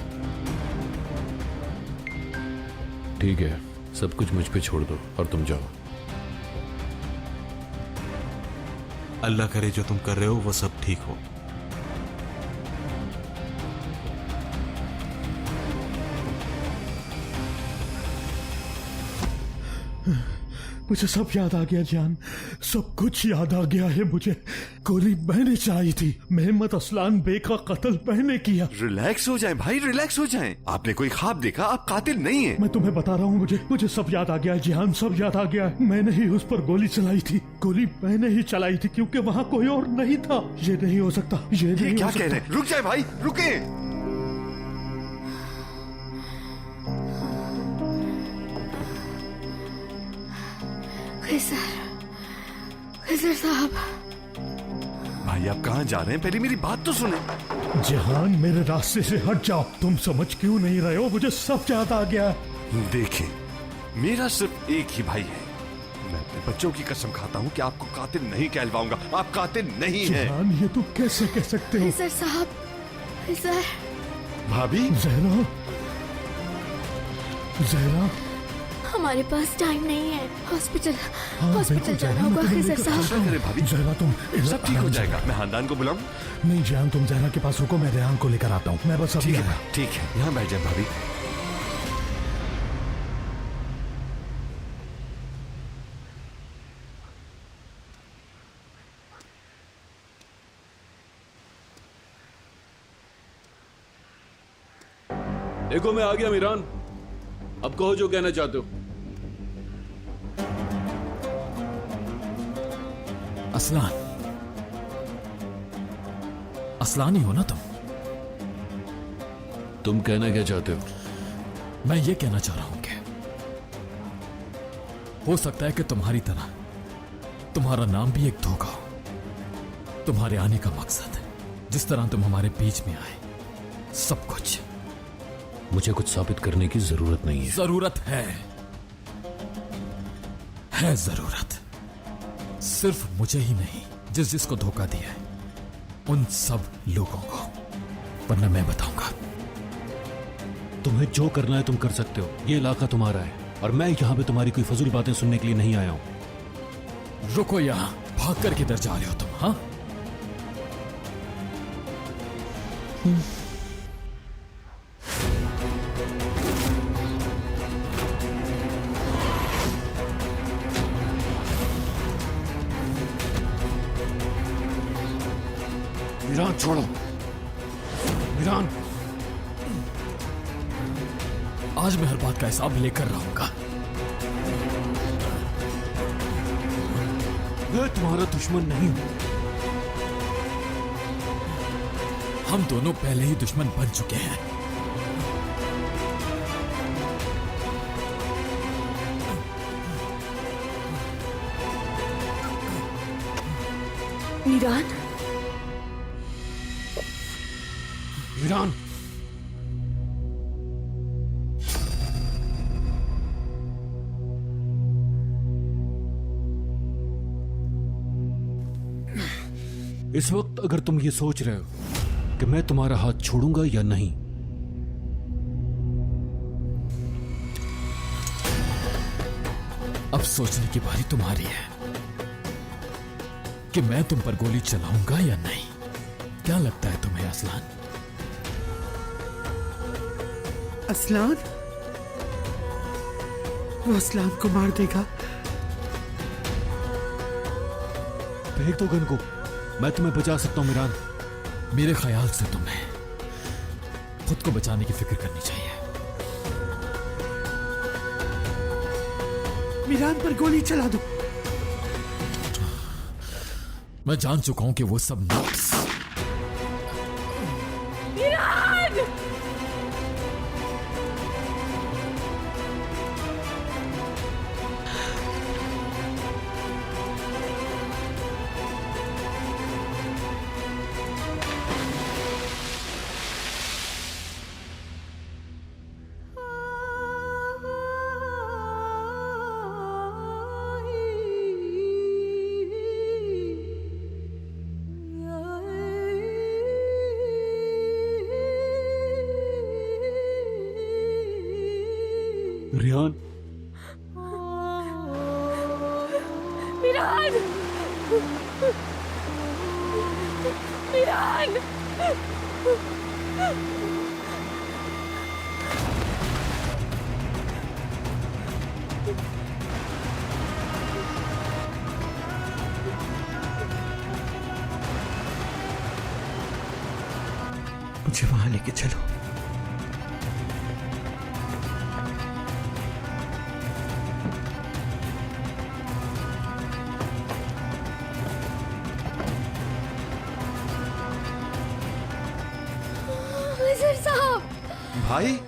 ठीक है, सब कुछ मुझ पे छोड़ दो और तुम जाओ। अल्लाह करे जो तुम कर रहे हो वो सब ठीक हो। मुझे सब याद आ गया जान, सब कुछ याद आ गया है मुझे। गोली मैंने चलाई थी, मोहम्मद असलान बे का कत्ल मैंने किया। रिलैक्स हो जाएं भाई, रिलैक्स हो जाएं। आपने कोई ख्वाब देखा? आप कातिल नहीं है। मैं तुम्हें बता रहा हूँ, मुझे सब याद आ गया है जिहान, सब याद आ गया है। मैंने ही उस पर गोली चलाई थी, गोली मैंने ही चलाई थी क्योंकि वहाँ कोई और नहीं था। ये नहीं हो सकता, ये नहीं हो क्या सकता। कह रहे हैं? रुक जाए भाई, रुके। खिजर साहब। भाई आप कहाँ जा रहे हैं? पहले मेरी बात तो सुने। जहान, मेरे रास्ते से हट जाओ। तुम समझ क्यों नहीं रहे हो? मुझे सब याद आ गया। देखें, मेरा सिर्फ एक ही भाई है। मैं अपने बच्चों की कसम खाता हूँ कि आपको कातिल नहीं कहलवाऊंगा। आप कातिल नहीं हैं। जहान, ये तुम कैसे कह सकते हो? खिजर साहब, खिजर। भाभी, जहरा, जहरा, हमारे पास टाइम नहीं है। हॉस्पिटल बिल्कुल जाना जहरा, होगा। मैं तुम्हें खिजर लेकर साहब। क्या करे भाभी? जहरा तुम सब ठीक हो जाएगा। मैं खानदान को बुलाऊं? नहीं जहान, तुम जहरा के पास रुको, मैं रेहान को लेकर आता हूँ। मैं बस अभी ठीक आया। है, ठीक है, यहाँ बैठ जाए भाभी। देखो मैं आ गया मीरान, अब कहो जो कहना चाहते हो। असलान, असलान ही हो ना तुम? तुम कहना क्या चाहते हो? मैं ये कहना चाह रहा हूं कि हो सकता है कि तुम्हारी तरह तुम्हारा नाम भी एक धोखा हो। तुम्हारे आने का मकसद, जिस तरह तुम हमारे बीच में आए, सब कुछ। मुझे कुछ साबित करने की जरूरत नहीं है। जरूरत है जरूरत। सिर्फ मुझे ही नहीं, जिसको धोखा दिया है उन सब लोगों को, वरना मैं बताऊंगा। तुम्हें जो करना है तुम कर सकते हो। ये इलाका तुम्हारा है और मैं यहाँ पे तुम्हारी कोई फजूल बातें सुनने के लिए नहीं आया हूं। रुको, यहां भाग कर किधर जा रहे हो तुम? हाँ, मीरान छोड़ो, मीरान। आज मैं हर बात का हिसाब लेकर रहूंगा। मैं तुम्हारा दुश्मन नहीं हूं। हम दोनों पहले ही दुश्मन बन चुके हैं। मीरान, मीरान, इस वक्त अगर तुम ये सोच रहे हो कि मैं तुम्हारा हाथ छोड़ूंगा या नहीं, अब सोचने की बारी तुम्हारी है कि मैं तुम पर गोली चलाऊंगा या नहीं। क्या लगता है तुम्हें असलान? असलान? वो असलान को मार देगा? फेंक दो गन को, मैं तुम्हें बचा सकता हूं मीरान। मेरे ख्याल से तुम्हें खुद को बचाने की फिक्र करनी चाहिए। मीरान पर गोली चला दो। मैं जान चुका हूं कि वो सब नक्स। रियान, मीरान, मीरान। मुझे वहां लेके चलो। वज़ीर साहब। भाई,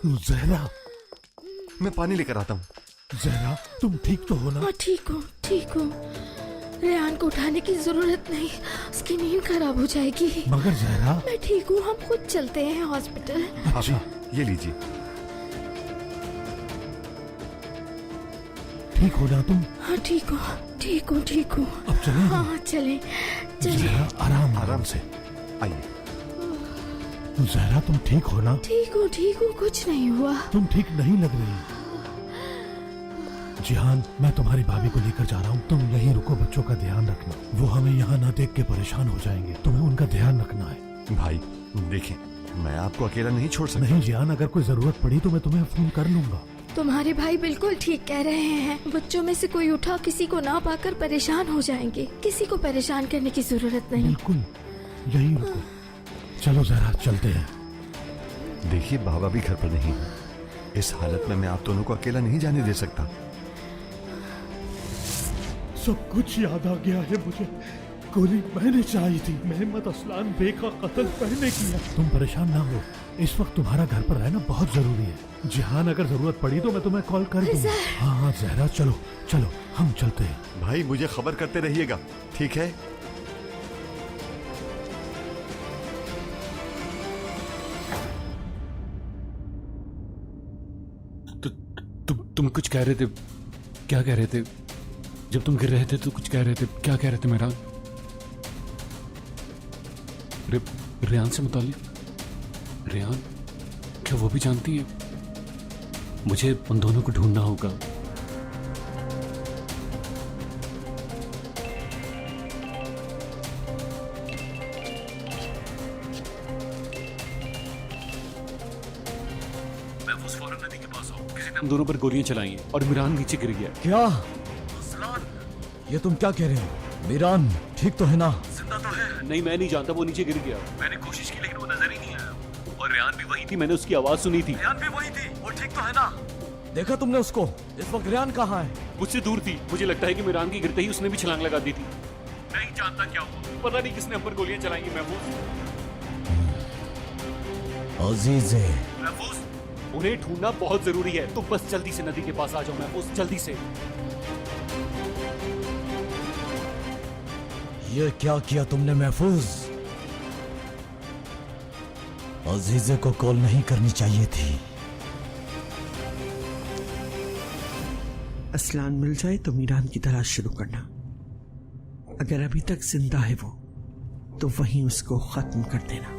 जहरा, मैं पानी लेकर आता हूँ। जहरा, तुम ठीक तो हो ना? हाँ, ठीक हूँ, ठीक हूँ। रेहान को उठाने की जरूरत नहीं, उसकी नींद खराब हो जाएगी। मगर जहरा, मैं ठीक हूँ, हम खुद चलते हैं हॉस्पिटल। भाभी, ये लीजिए। ठीक हो ना तुम? हाँ, ठीक हूँ, ठीक हूँ, ठीक हूँ। अब चलें? हाँ, चले चले। जहरा, आराम से। आइए। जहरा, तुम ठीक हो ना? ठीक हूँ, कुछ नहीं हुआ। तुम ठीक नहीं लग रही। जिहान, मैं तुम्हारी भाभी को लेकर जा रहा हूँ। तुम यहीं रुको, बच्चों का ध्यान रखना। वो हमें यहाँ ना देख के परेशान हो जाएंगे। तुम्हें उनका ध्यान रखना है। भाई देखिए, मैं आपको अकेला नहीं छोड़ सकता। नहीं जिहान, अगर कोई जरूरत पड़ी तो मैं तुम्हें फोन कर लूंगा। तुम्हारे भाई बिल्कुल ठीक कह रहे हैं। बच्चों में से कोई उठा किसी को ना पाकर परेशान हो जाएंगे। किसी को परेशान करने की जरूरत नहीं। बिल्कुल, यहीं रुको। चलो जरा, चलते हैं। देखिए, बाबा भी घर पर नहीं है। इस हालत में मैं आप दोनों को अकेला नहीं जाने दे सकता। सब कुछ याद आ गया है मुझे। गोली मैंने चलाई थी। मोहम्मद असलान बे का कत्ल मैंने किया। तुम परेशान ना हो, इस वक्त तुम्हारा घर पर रहना बहुत जरूरी है। जिहान अगर जरूरत पड़ी तो मैं तुम्हें कॉल कर दूंगा। हाँ हाँ जहरा, चलो चलो हम चलते हैं। भाई मुझे खबर करते रहिएगा, ठीक है? तुम कुछ कह रहे थे, क्या कह रहे थे? जब तुम गिर रहे थे तो कुछ कह रहे थे, क्या कह रहे थे मेरा? रेहान से मुतालिक। रेहान क्या वो भी जानती है? मुझे उन दोनों को ढूंढना होगा। नदी के पास आओ, किसी ने हम दोनों पर गोलियां चलाई हैं और मिरान नीचे गिर गया। क्या? ये तुम क्या कह रहे हो? मीरान ठीक तो है ना? जिंदा तो है। नहीं, मैं नहीं जानता, वो नीचे गिर गया। मैंने कोशिश की लेकिन वो नजर ही नहीं आया। और रेहान भी वही थी, मैंने उसकी आवाज सुनी थी। रेहान भी वही थी, वो ठीक तो है ना? देखा तुमने उसको? इस वक्त रेहान कहाँ है? मुझसे दूर थी। मुझे लगता है कि मिरान की गिरते ही उसने भी छलांग लगा दी थी। नहीं जानता क्या हुआ, पता नहीं किसने हम पर गोलियां चलाई हैं। महफूज, उन्हें ढूंढना बहुत जरूरी है। तो बस जल्दी से नदी के पास आ जाओ महफूज, जल्दी से। ये क्या किया तुमने महफूज? अजीजे को कॉल नहीं करनी चाहिए थी। असलान मिल जाए तो मीरान की तलाश शुरू करना। अगर अभी तक जिंदा है वो, तो वहीं उसको खत्म कर देना।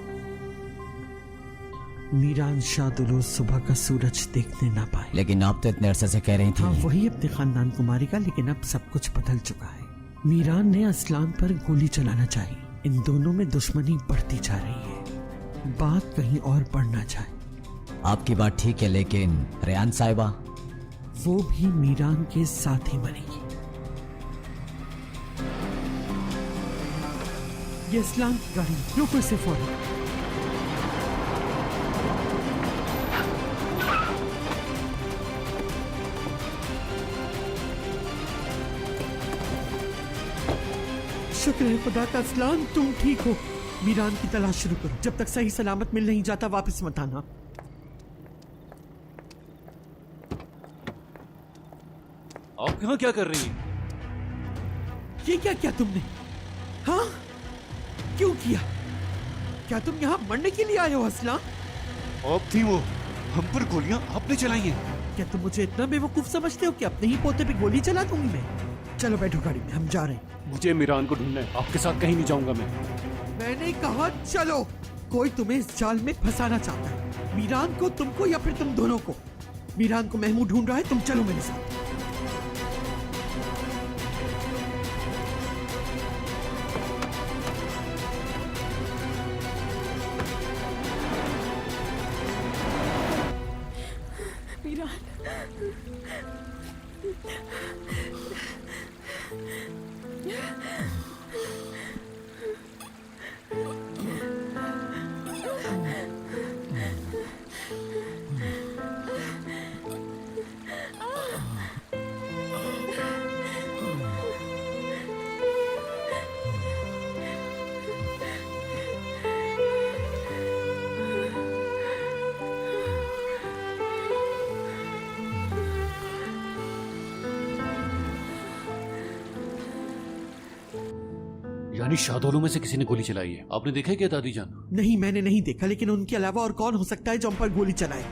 मीरान शादुलो सुबह का सूरज देखने ना पाए। लेकिन आप तो इतने अरसे से कह रही थी। हाँ, वही अपने खानदान को मारेगा, लेकिन अब सब कुछ बदल चुका है। मीरान ने असलान पर गोली चलाना चाहिए। इन दोनों में दुश्मनी बढ़ती जा रही है, बात कहीं और बढ़ना चाहे। आपकी बात ठीक है, लेकिन रेहान साहिबा? वो भी मीरान के साथ ही मरेगी। ये असलान की गाड़ी, रोको इसे फौरन। शुक्र है खुदा का असलान, तुम ठीक हो। मीरान की तलाश शुरू करो। जब तक सही सलामत मिल नहीं जाता वापस मत आना। आप यहाँ क्या कर रही हैं? ये क्या किया तुमने? हाँ, क्यों किया? क्या तुम यहाँ मरने के लिए आए हो असलान? आप थी वो, हम पर गोलियां आपने चलाई हैं। क्या तुम मुझे इतना बेवकूफ समझते हो कि अपने ही पोते पे गोली चला दूंगी मैं? चलो बैठो गाड़ी में, हम जा रहे हैं। मुझे मिरान को ढूंढना है, आपके साथ कहीं नहीं जाऊंगा मैं। मैंने कहा चलो। कोई तुम्हें इस जाल में फंसाना चाहता है, मीरान को, तुमको या फिर तुम दोनों को। मीरान को महमूद ढूंढ रहा है, तुम चलो मेरे साथ। यानी शादोलों में से किसी ने गोली चलाई है। आपने देखा है क्या दादी जान? नहीं, मैंने नहीं देखा, लेकिन उनके अलावा और कौन हो सकता है जो हम पर गोली चलाए?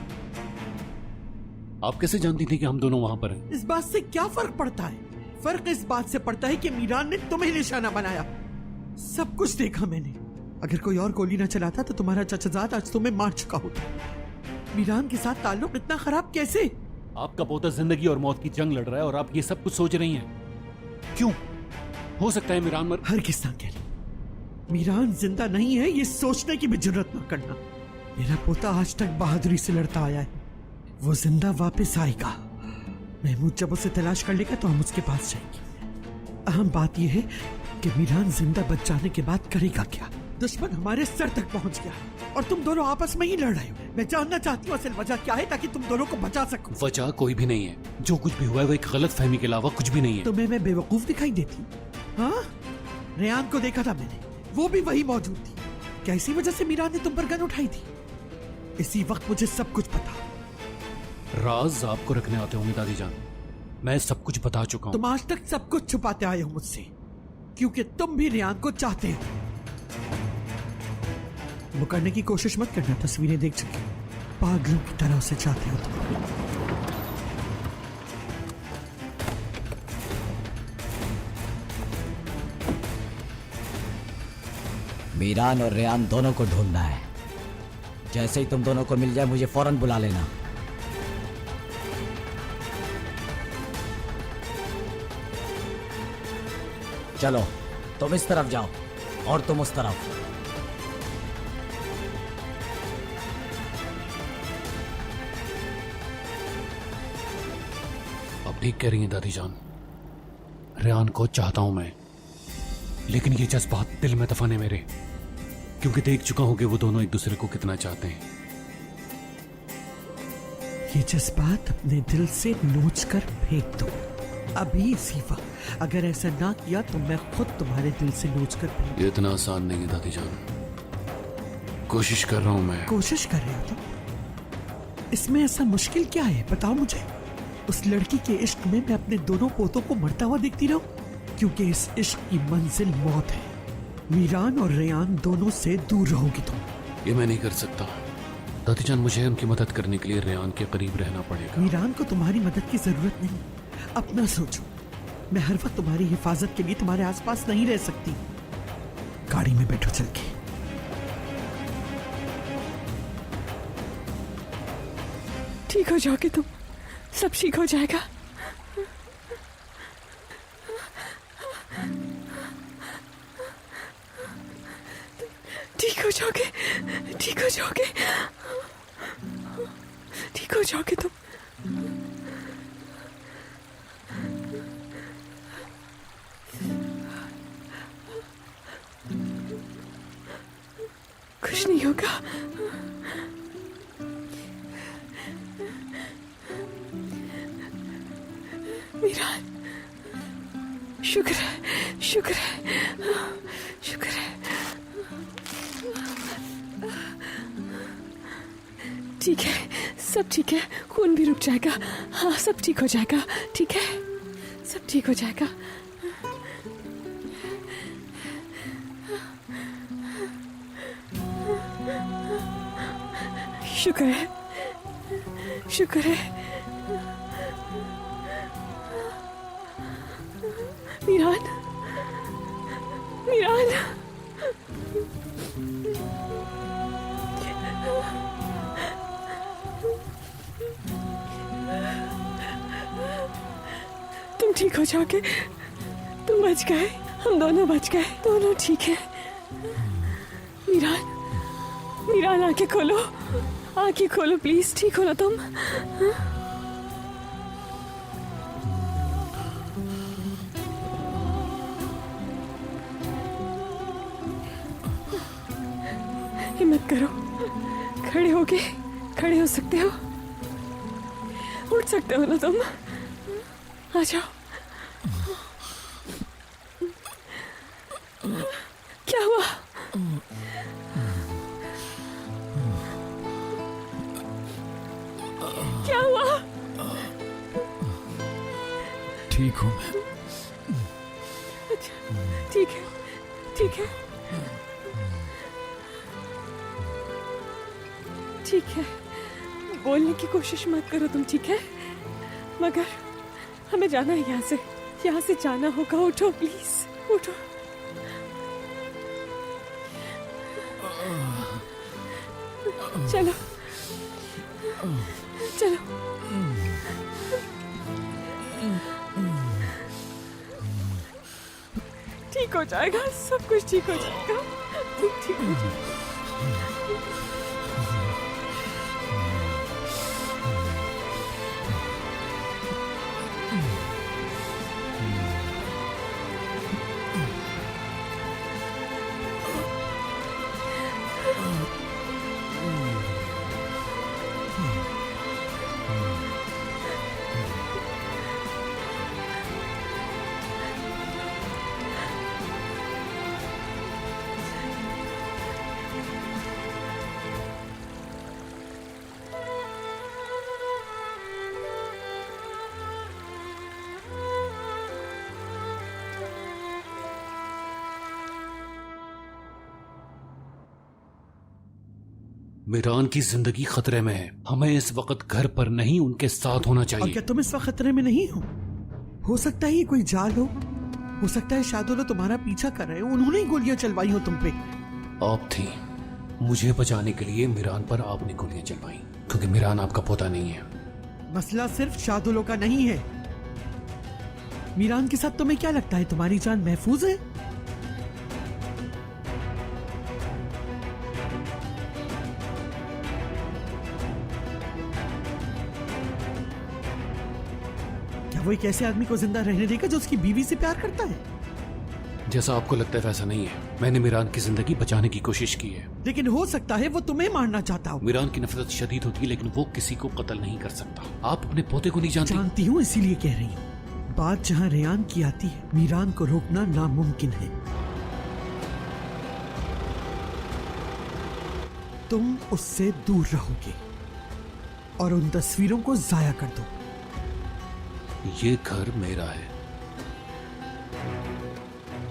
आप कैसे जानती थी कि हम दोनों वहां पर हैं? इस बात से क्या फर्क पड़ता है? फर्क इस बात से पड़ता है कि मीरान ने तुम्हें निशाना बनाया। सब कुछ देखा मैंने। अगर कोई और गोली न चलाता तो तुम्हारा चचाजाद आज तुम्हें मार चुका होता। मीरान के साथ ताल्लुक इतना खराब कैसे? आपका पोता जिंदगी और मौत की जंग लड़ रहा है और आप ये सब कुछ सोच रही हैं। क्यों? हो सकता है मीरान मर। हर किस्सा कह रही, मीरान जिंदा नहीं है, ये सोचने की भी जरूरत न करना। मेरा पोता आज तक बहादुरी से लड़ता आया है, वो जिंदा वापस आएगा। महमूद जब उसे तलाश कर लेगा तो हम उसके पास जाएंगे। अहम बात यह है कि मीरान जिंदा बच जाने के बाद करेगा क्या? दुश्मन हमारे सर तक पहुंच गया और तुम दोनों आपस में ही लड़ रहे हो। मैं जानना चाहती हूँ असल वजह क्या है, ताकि तुम दोनों को बचा सकूं। वजह कोई भी नहीं है। जो कुछ भी हुआ है वो एक गलत फहमी के अलावा कुछ भी नहीं है। तुम्हें मैं बेवकूफ दिखाई देती? हाँ, रेयान को देखा था मैंने, वो भी वही मौजूद थी। कैसी वजह से मीरान ने तुम पर गन उठाई थी? इसी वक्त मुझे सब कुछ पता। राज आपको रखने आते होंगे दादी जान, मैं सब कुछ बता चुका हूँ। तुम आज तक सब कुछ छुपाते आए हो मुझसे, क्योंकि तुम भी रेयान को चाहते हो। वो करने की कोशिश मत करना, तस्वीरें देख चुके हो। पागलों की तरह उसे चाहते हो तुम। मीरान और रेयान दोनों को ढूंढना है। जैसे ही तुम दोनों को मिल जाए मुझे फौरन बुला लेना। चलो, तुम इस तरफ जाओ और तुम उस तरफ। अब ठीक कह रही हैं दादी जान, रेयान को चाहता हूं मैं, लेकिन ये जज्बात दिल में दफन है मेरे, क्योंकि देख चुका हूं कि वो दोनों एक दूसरे को कितना चाहते हैं। ये जज्बात अपने दिल से नोच कर फेंक दो अभी इसी वक्त। अगर ऐसा ना किया तो मैं खुद तुम्हारे दिल से नोच कर फेंक। ये इतना आसान नहीं है दादी जान, कोशिश कर रहा हूं मैं। कोशिश कर रहे हो तुम? इसमें ऐसा मुश्किल क्या है, बताओ मुझे। उस लड़की के इश्क में मैं अपने दोनों पोतों को मरता हुआ देखती रहूं? क्योंकि इस इश्क की मंजिल मौत है। मीरान और रेयान दोनों से दूर रहोगी तुम। ये मैं नहीं कर सकता दादी जान, मुझे उनकी मदद करने के लिए रेयान के करीब रहना पड़ेगा। मीरान को तुम्हारी मदद की जरूरत नहीं, अपना सोचो। मैं हर वक्त तुम्हारी हिफाजत के लिए तुम्हारे आसपास नहीं रह सकती। गाड़ी में बैठो चल के। ठीक हो जाओगे तुम, सब ठीक हो जाएगा। ठीक हो जाओगे, ठीक हो जाओगे, ठीक हो जाओगे तुम। कुछ नहीं होगा। मीरान, शुक्र है, शुक्र है, शुक्र है। ठीक है, सब ठीक है, खून भी रुक जाएगा। हाँ, सब ठीक हो जाएगा, ठीक है, सब ठीक हो जाएगा। शुक्र है, शुक्र है। मीरान, मीरान, तुम ठीक हो जाओगे, तुम बच गए, हम दोनों बच गए, दोनों ठीक है। मीरान, मीरान आंखें खोलो, आंखें खोलो प्लीज, ठीक हो ना तुम? हिम्मत करो, खड़े होके, खड़े हो सकते हो, उठ सकते हो ना तुम? आ जाओ। क्या हुआ? क्या हुआ? ठीक हूं मैं। अच्छा, ठीक है, ठीक है, ठीक है। बोलने की कोशिश मत करो तुम, ठीक है? मगर हमें जाना है यहाँ से जाना होगा। उठो प्लीज, उठो। चलो, चलो। ठीक हो जाएगा, सब कुछ ठीक हो जाएगा, ठीक हो जाएगा। मीरान की जिंदगी खतरे में है। हमें इस वक्त घर पर नहीं उनके साथ होना और चाहिए। क्या तुम इस वक्त खतरे में नहीं हो सकता है ये कोई जाल हो सकता है शादुल्ला तुम्हारा पीछा कर रहे हो, उन्होंने ही गोलियां चलवाई हो तुम पे। आप थी, मुझे बचाने के लिए मीरान पर आपने गोलियां चलवाई, क्योंकि मीरान आपका पोता नहीं है। मसला सिर्फ शादुल्ला का नहीं है। मीरान के साथ तुम्हें क्या लगता है तुम्हारी जान महफूज है? क्या वो एक ऐसे आदमी को जिंदा रहने देगा जो उसकी बीवी से प्यार करता है? जैसा आपको लगता है वैसा नहीं है। मैंने मीरान की जिंदगी बचाने की कोशिश की है। लेकिन हो सकता है वो तुम्हें मारना चाहता हो। मीरान की नफरत शदीद होती है, लेकिन वो किसी को कत्ल नहीं कर सकता। आप अपने पोते को नहीं जानते। जानती हूँ, इसीलिए कह रही हूँ। बात जहाँ रेयान की आती है, मीरान को रोकना नामुमकिन है। तुम उससे दूर रहोगे और उन तस्वीरों को जाया कर दो। ये घर मेरा है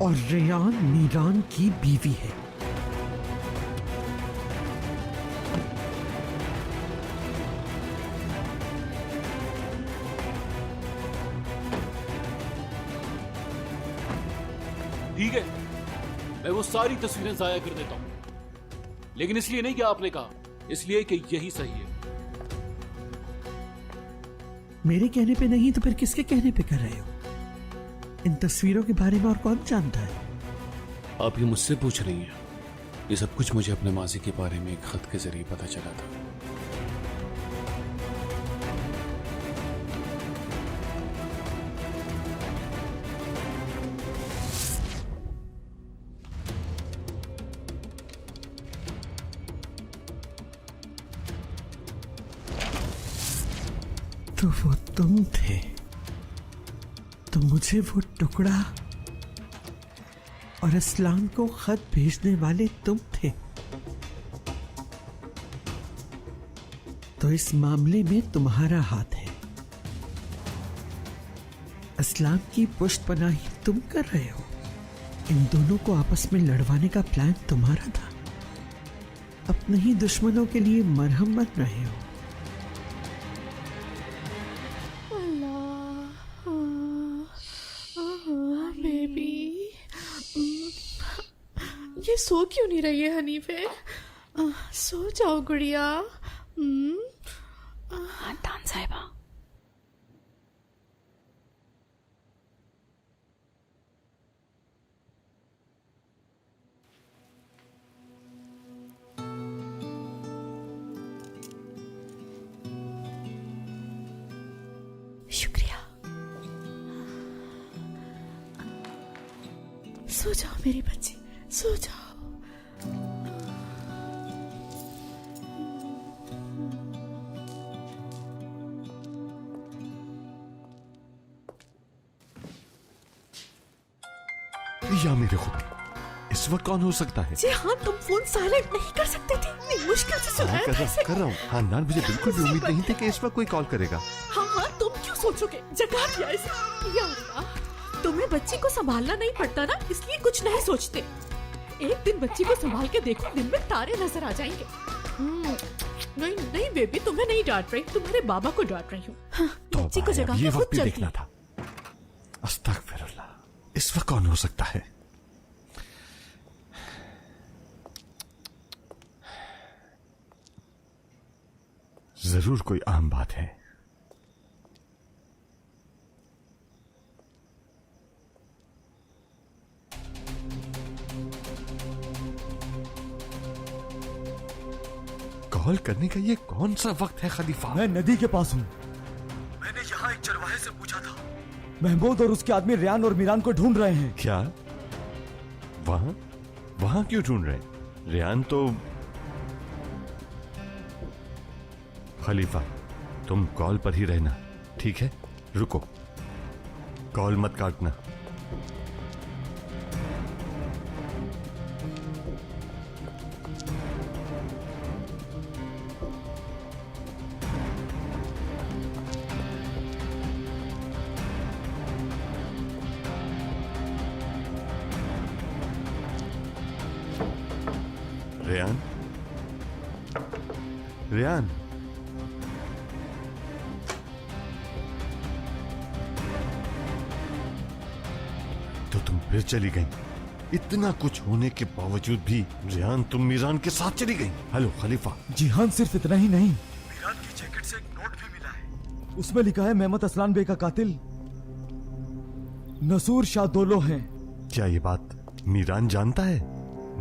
और रेयान मीरान की बीवी है। ठीक है, मैं वो सारी तस्वीरें जाया कर देता हूं, लेकिन इसलिए नहीं कि आपने कहा, इसलिए कि यही सही है। मेरे कहने पे नहीं तो फिर किसके कहने पे कर रहे हो? इन तस्वीरों के बारे में और कौन जानता है? आप ये मुझसे पूछ रही हैं? ये सब कुछ मुझे अपने माजी के बारे में एक खत के जरिए पता चला था। तो वो तुम थे, तो मुझे वो टुकड़ा और असलान को खत भेजने वाले तुम थे। तो इस मामले में तुम्हारा हाथ है। असलान की पुष्टपनाही तुम कर रहे हो। इन दोनों को आपस में लड़वाने का प्लान तुम्हारा था। अपने ही दुश्मनों के लिए मरहम बन रहे हो। बेबी, ये सो क्यों नहीं रही है हनीफे? सो जाओ गुड़िया। तान साहिबा, शुक्रिया। सो जाओ मेरी बच्ची, सो जाओ। या मेरे खुदा, इस वक्त कौन हो सकता है? जी हाँ, तुम फोन साइलेंट नहीं कर सकते थे। इतनी मुश्किल से सुनाया कैसे? कर रहा हूँ। हाँ नान, मुझे बिल्कुल भी उम्मीद नहीं थी कि इस वक्त कोई कॉल करेगा। हाँ, तुम क्यों सोचोगे? जगा दिया इसे। या अल्लाह, तुम्हें बच्ची को संभालना नहीं पड़ता ना, इसलिए कुछ नहीं सोचते। एक दिन बच्ची को संभाल के देखो, दिन में तारे नजर आ जाएंगे। नहीं नहीं बेबी, तुम्हें नहीं डांट रही, तुम्हारे बाबा को डांट रही हूँ। हाँ, बच्ची को जगा ये के वक्त खुद भी चलती देखना था। अस्तगफिरुल्लाह, इस वक्त कौन हो सकता है? जरूर कोई आम बात है। कॉल करने का ये कौन सा वक्त है खलीफा? मैं नदी के पास हूँ। मैंने यहाँ एक चरवाहे से पूछा था। महमूद और उसके आदमी रेयान और मीरान को ढूंढ रहे हैं। क्या? वहां वहां क्यों ढूंढ रहे? रेयान तो... खलीफा, तुम कॉल पर ही रहना, ठीक है? रुको, कॉल मत काटना। रेयान, रेहान, तो तुम फिर चली गई। इतना कुछ होने के बावजूद भी रेहान, तुम मीरान के साथ चली गई। हेलो खलीफा। जिहान, सिर्फ इतना ही नहीं, मीरान की जैकेट से एक नोट भी मिला है। उसमें लिखा है मेहमद असलान बे का कातिल नसूर शाह दोलो हैं। क्या ये बात मीरान जानता है?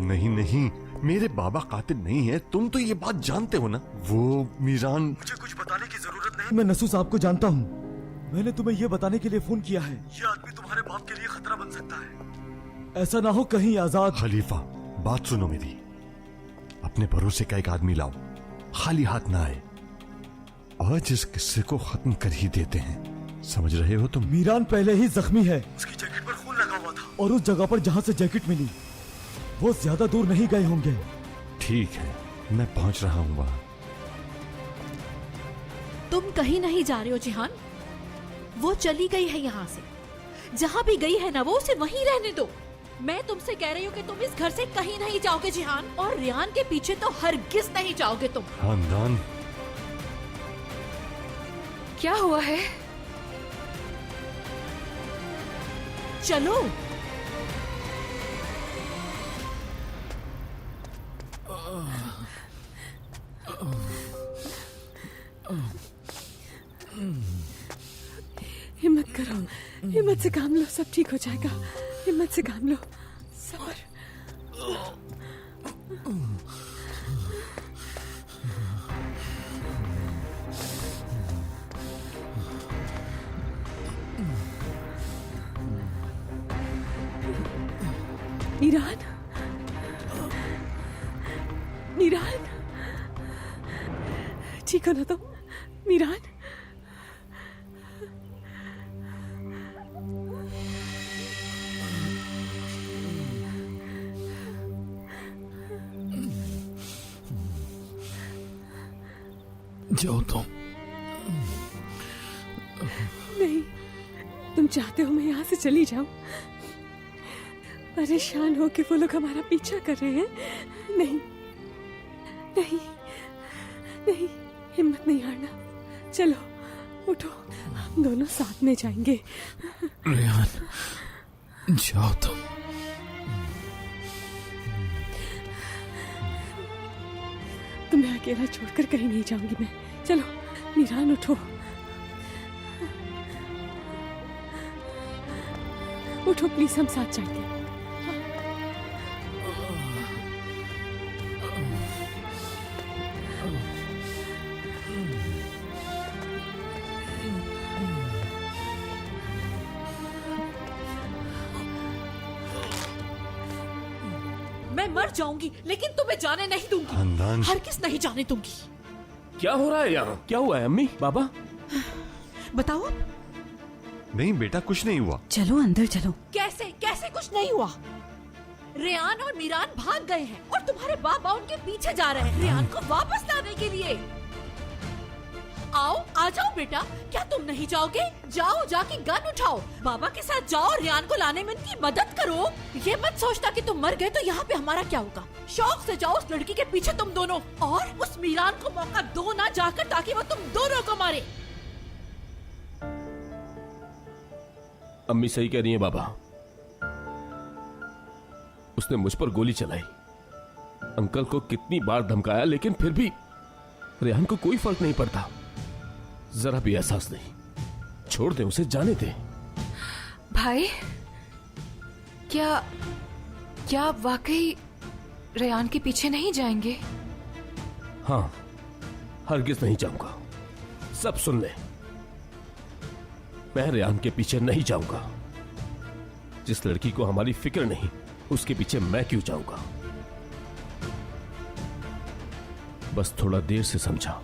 नहीं नहीं, मेरे बाबा कातिल नहीं है, तुम तो ये बात जानते हो ना। वो मीरान, मुझे कुछ बताने की जरूरत नहीं, मैं नसू साहब को जानता हूँ। मैंने तुम्हें यह बताने के लिए फोन किया है, ये आदमी तुम्हारे बाप के लिए खतरा बन सकता है। ऐसा ना हो कहीं आजाद। खलीफा, बात सुनो मेरी। अपने भरोसे का एक आदमी लाओ, खाली हाथ ना आए। आज इस किस्से को खत्म कर ही देते हैं, समझ रहे हो तुम? मीरान पहले ही जख्मी है, उसकी जैकेट पर खून लगा हुआ था, और उस जगह पर जहाँ से जैकेट मिली वो ज्यादा दूर नहीं गए होंगे। ठीक है, मैं पहुंच रहा हूँ वहाँ। तुम कहीं नहीं जा रहे हो जिहान। वो चली गई है यहाँ से, जहाँ भी गई है ना वो उसे वहीं रहने दो। मैं तुमसे कह रही हूँ कि तुम इस घर से कहीं नहीं जाओगे जिहान, और रेहान के पीछे तो हरगिज नहीं जाओगे तुम। खानदान, क्या हुआ है? चलो। हिम्मत करो, हिम्मत से काम लो, सब ठीक हो जाएगा। हिम्मत से काम लो, सबर। मीरान, मीरान, ठीक हो ना तुम? मीरान, जाओ तुम। नहीं, तुम चाहते हो मैं यहाँ से चली जाऊं? परेशान हो कि वो लोग हमारा पीछा कर रहे हैं। नहीं नहीं नहीं, हिम्मत नहीं हारना। चलो उठो, हम दोनों साथ में जाएंगे। रेहान, जाओ तुम। तुम्हें अकेला छोड़कर कहीं नहीं जाऊंगी मैं। चलो मीरान, उठो उठो प्लीज, हम साथ जाएंगे। मैं मर जाऊंगी लेकिन तुम्हें जाने नहीं दूंगी। खानदान, हरगिज नहीं जाने दूंगी। क्या हो रहा है यहाँ? क्या हुआ है अम्मी, बाबा? बताओ। नहीं बेटा, कुछ नहीं हुआ। चलो अंदर चलो। कैसे कैसे कुछ नहीं हुआ? रेहान और मीरान भाग गए हैं और तुम्हारे बाबा उनके पीछे जा रहे हैं रेहान को वापस लाने के लिए। आओ, आ जाओ बेटा। क्या तुम नहीं जाओगे? जाओ, जाके गन उठाओ, बाबा के साथ जाओ, रेहान को लाने में उनकी मदद करो। ये मत सोचता कि तुम मर गए तो यहाँ पे हमारा क्या होगा। शौक से जाओ उस लड़की के पीछे तुम दोनों, और उस मीरान को मौका दो ना जाकर, ताकि वो तुम दोनों को मारे। अम्मी सही कह रही है बाबा। उसने मुझ पर गोली चलाई, अंकल को कितनी बार धमकाया, लेकिन फिर भी रेहान को कोई फर्क नहीं पड़ता, जरा भी एहसास नहीं। छोड़ दे उसे, जाने दे। भाई, क्या आप वाकई रेहान के पीछे नहीं जाएंगे? हाँ, हरगिज नहीं जाऊंगा। सब सुन ले, मैं रेहान के पीछे नहीं जाऊंगा। जिस लड़की को हमारी फिक्र नहीं, उसके पीछे मैं क्यों जाऊंगा? बस थोड़ा देर से समझा।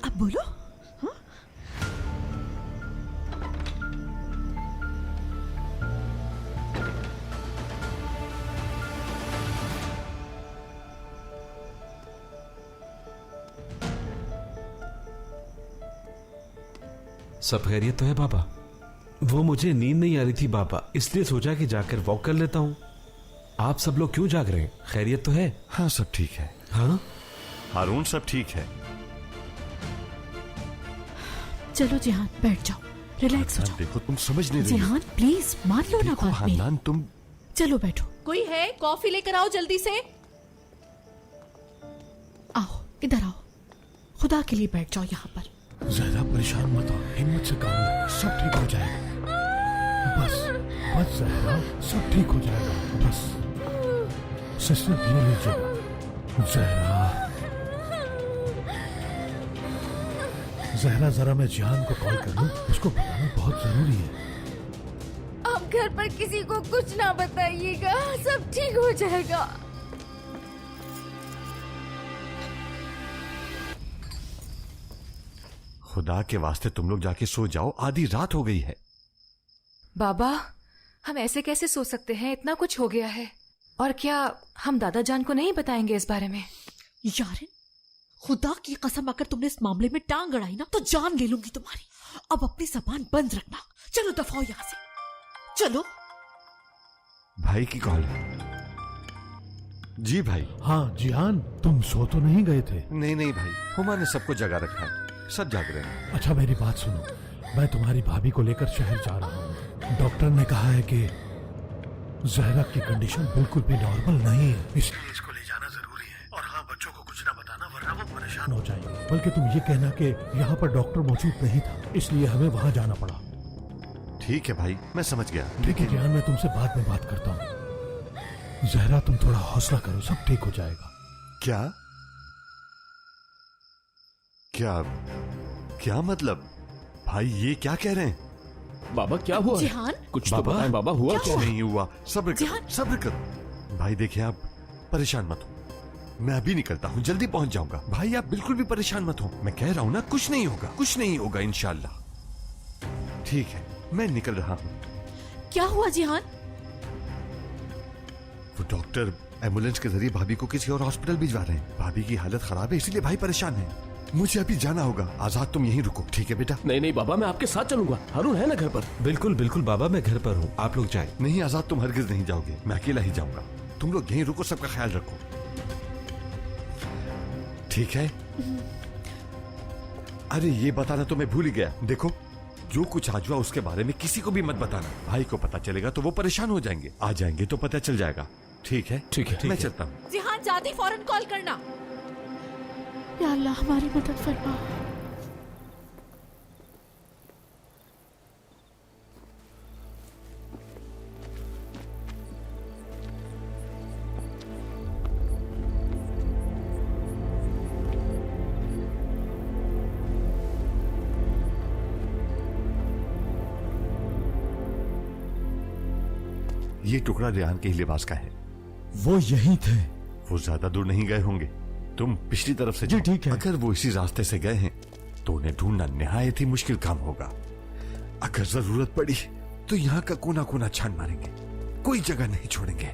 अब बोलो। सब खैरियत तो है बाबा? वो मुझे नींद नहीं आ रही थी बाबा, इसलिए सोचा कि जाकर वॉक कर लेता हूँ। आप सब लोग क्यों जाग रहे हैं? खैरियत तो है? हाँ सब ठीक है। हाँ हारून सब ठीक है। चलो जिहान बैठ जाओ, रिलैक्स हो जाओ। देखो तुम समझ नहीं रही हो। जिहान प्लीज मान लो ना बात में। हांदान तुम चलो बैठो। कोई है? कॉफी लेकर आओ जल्दी से। आओ इधर आओ, खुदा के लिए बैठ जाओ यहाँ पर। जहरा परेशान मत हो, हिम्मत से काम लो, सब ठीक हो जाएगा। बस बस जहरा, सब ठीक हो जाएगा। बस सिस्टर ये लीजिएगा। जहरा जरा मैं जिहान को कॉल कर लूं, उसको बताना बहुत जरूरी है। आप घर पर किसी को कुछ ना बताइएगा, सब ठीक हो जाएगा। खुदा के वास्ते तुम लोग जाके सो जाओ, आधी रात हो गई है। बाबा हम ऐसे कैसे सो सकते हैं, इतना कुछ हो गया है। और क्या हम दादा जान को नहीं बताएंगे इस बारे में? यारिन खुदा की कसम, अगर तुमने इस मामले में टांग अड़ाई ना तो जान ले लूंगी तुम्हारी। अब अपनी जबान बंद रखना। चलो दफाओ यहाँ से, चलो। भाई की कॉल। जी भाई। हाँ जिहान, तुम सो तो नहीं गए थे? नहीं नहीं भाई, हुमा ने सबको जगा रखा है, सब जाग रहे हैं। अच्छा मेरी बात सुनो, मैं तुम्हारी भाभी को लेकर शहर जा रहा हूँ। डॉक्टर ने कहा है कि जहरा की कंडीशन बिल्कुल भी नॉर्मल नहीं है, इसलिए इसको ले जाना जरूरी है। और हाँ, बच्चों को कुछ ना बताना वरना वो परेशान हो जाएंगे। बल्कि तुम ये कहना कि यहाँ पर डॉक्टर मौजूद नहीं था, इसलिए हमें वहाँ जाना पड़ा। ठीक है भाई, मैं समझ गया। ठीक है जिहान, मैं तुमसे बाद में बात करता हूँ। जहरा तुम थोड़ा हौसला करो, सब ठीक हो जाएगा। क्या क्या क्या मतलब? भाई ये क्या कह रहे हैं? बाबा क्या हुआ? जिहान कुछ तो बताएं बाबा, हुआ क्या? नहीं हुआ, सब्र जिहान। करो, सब्र करो। भाई देखिए, आप परेशान मत हो, मैं अभी निकलता हूँ, जल्दी पहुंच जाऊंगा। भाई आप बिल्कुल भी परेशान मत हो, मैं कह रहा हूँ ना, कुछ नहीं होगा, कुछ नहीं होगा इंशाल्लाह। ठीक है, मैं निकल रहा हूँ। क्या हुआ जिहान? वो डॉक्टर एम्बुलेंस के जरिए भाभी को किसी और हॉस्पिटल भिजवा रहे हैं। भाभी की हालत खराब है, इसलिए भाई परेशान है। मुझे अभी जाना होगा। आजाद तुम यहीं रुको, ठीक है बेटा? नहीं नहीं बाबा, मैं आपके साथ चलूंगा। हारून है ना घर पर? बिल्कुल बिल्कुल बाबा, मैं घर पर हूँ, आप लोग जाए। नहीं आजाद, तुम हरगिज नहीं जाओगे, मैं अकेला ही जाऊंगा। तुम लोग यहीं रुको, सबका ख्याल रखो, ठीक है? अरे ये बताना तो मैं भूल ही गया। देखो, जो कुछ आज हुआ उसके बारे में किसी को भी मत बताना। भाई को पता चलेगा तो वो परेशान हो जाएंगे। आ जाएंगे तो पता चल जाएगा, ठीक है? ठीक है, मैं चलता हूँ। जिहान जाते फौरन कॉल करना। या अल्लाह हमारी मदद फरमा। ये टुकड़ा रेहान के ही लिबास का है। वो यहीं थे। वो ज्यादा दूर नहीं गए होंगे, तुम पिछली तरफ से जी, जाओ। ठीक है। अगर वो इसी रास्ते से गए हैं तो उन्हें ढूंढना निहायत ही मुश्किल काम होगा। अगर जरूरत पड़ी तो यहाँ का कोना कोना छान मारेंगे, कोई जगह नहीं छोड़ेंगे।